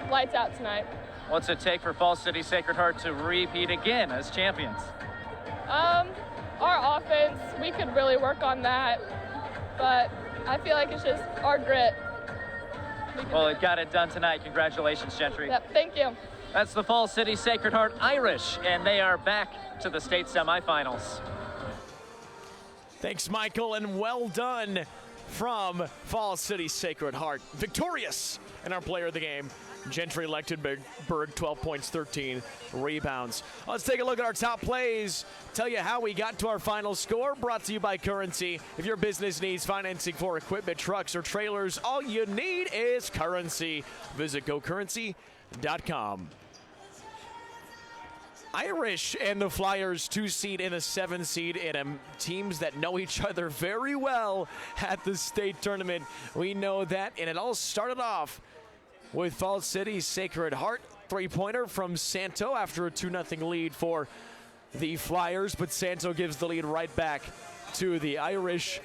lights out tonight. What's it take for Falls City Sacred Heart to repeat again as champions? Our offense, we could really work on that, but I feel like it's just our grit. Well, it got it done tonight. Congratulations, Gentry. Yep, thank you. That's the Falls City Sacred Heart Irish, and they are back to the state semifinals. Thanks, Michael, and well done from Falls City Sacred Heart. Victorious in our player of the game, Gentry Lechtenberg, 12 points, 13 rebounds. Let's take a look at our top plays. Tell you how we got to our final score. Brought to you by Currency. If your business needs financing for equipment, trucks, or trailers, all you need is Currency. Visit gocurrency.com. Irish and the Flyers, 2 seed and a 7 seed in teams that know each other very well at the state tournament. We know that, and it all started off with Falls City Sacred Heart. 3-pointer from Santo after a 2-0 lead for the Flyers, but Santo gives the lead right back to the Irish.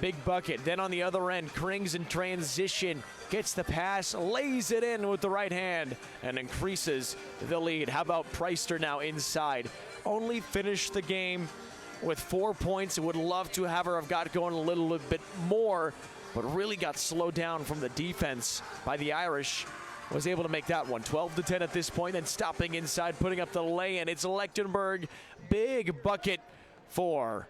Big bucket. Then on the other end, Krings in transition, gets the pass, lays it in with the right hand, and increases the lead. How about Preister now inside? Only finished the game with 4 points. Would love to have her have got going a little bit more, but really got slowed down from the defense by the Irish. Was able to make that one 12-10 at this point, and stopping inside, putting up the lay-in. It's Lechtenberg. Big bucket for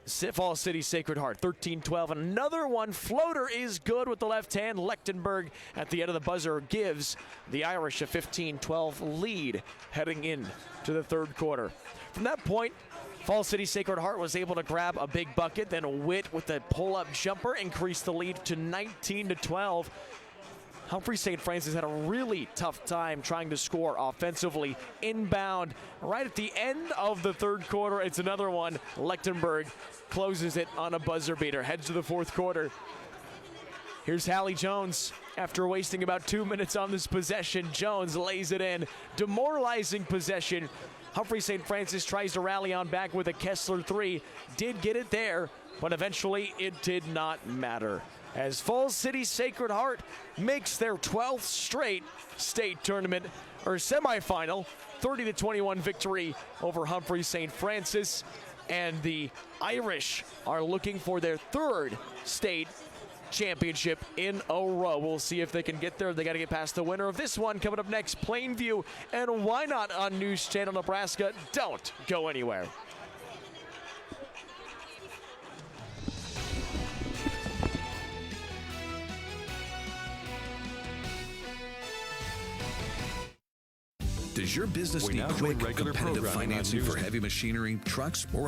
Falls City Sacred Heart, 13-12. Another one, floater is good with the left hand. Lechtenberg at the end of the buzzer gives the Irish a 15-12 lead heading in to the third quarter. From that point, Falls City Sacred Heart was able to grab a big bucket, then Witt with a pull-up jumper increased the lead to 19-12. Humphrey St. Francis had a really tough time trying to score offensively. Inbound right at the end of the third quarter. It's another one. Lechtenberg closes it on a buzzer beater. Heads to the fourth quarter. Here's Hallie Jones. After wasting about 2 minutes on this possession, Jones lays it in. Demoralizing possession. Humphrey St. Francis tries to rally on back with a Kessler 3. Did get it there, but eventually it did not matter, as Falls City Sacred Heart makes their 12th straight state tournament or semifinal, 30-21 victory over Humphrey St. Francis. And the Irish are looking for their third state championship in a row. We'll see if they can get there. They got to get past the winner of this one. Coming up next, Plainview, and why not on News Channel Nebraska? Don't go anywhere. Does your business We need now join quick, regular competitive programming on financing News for heavy machinery, trucks, or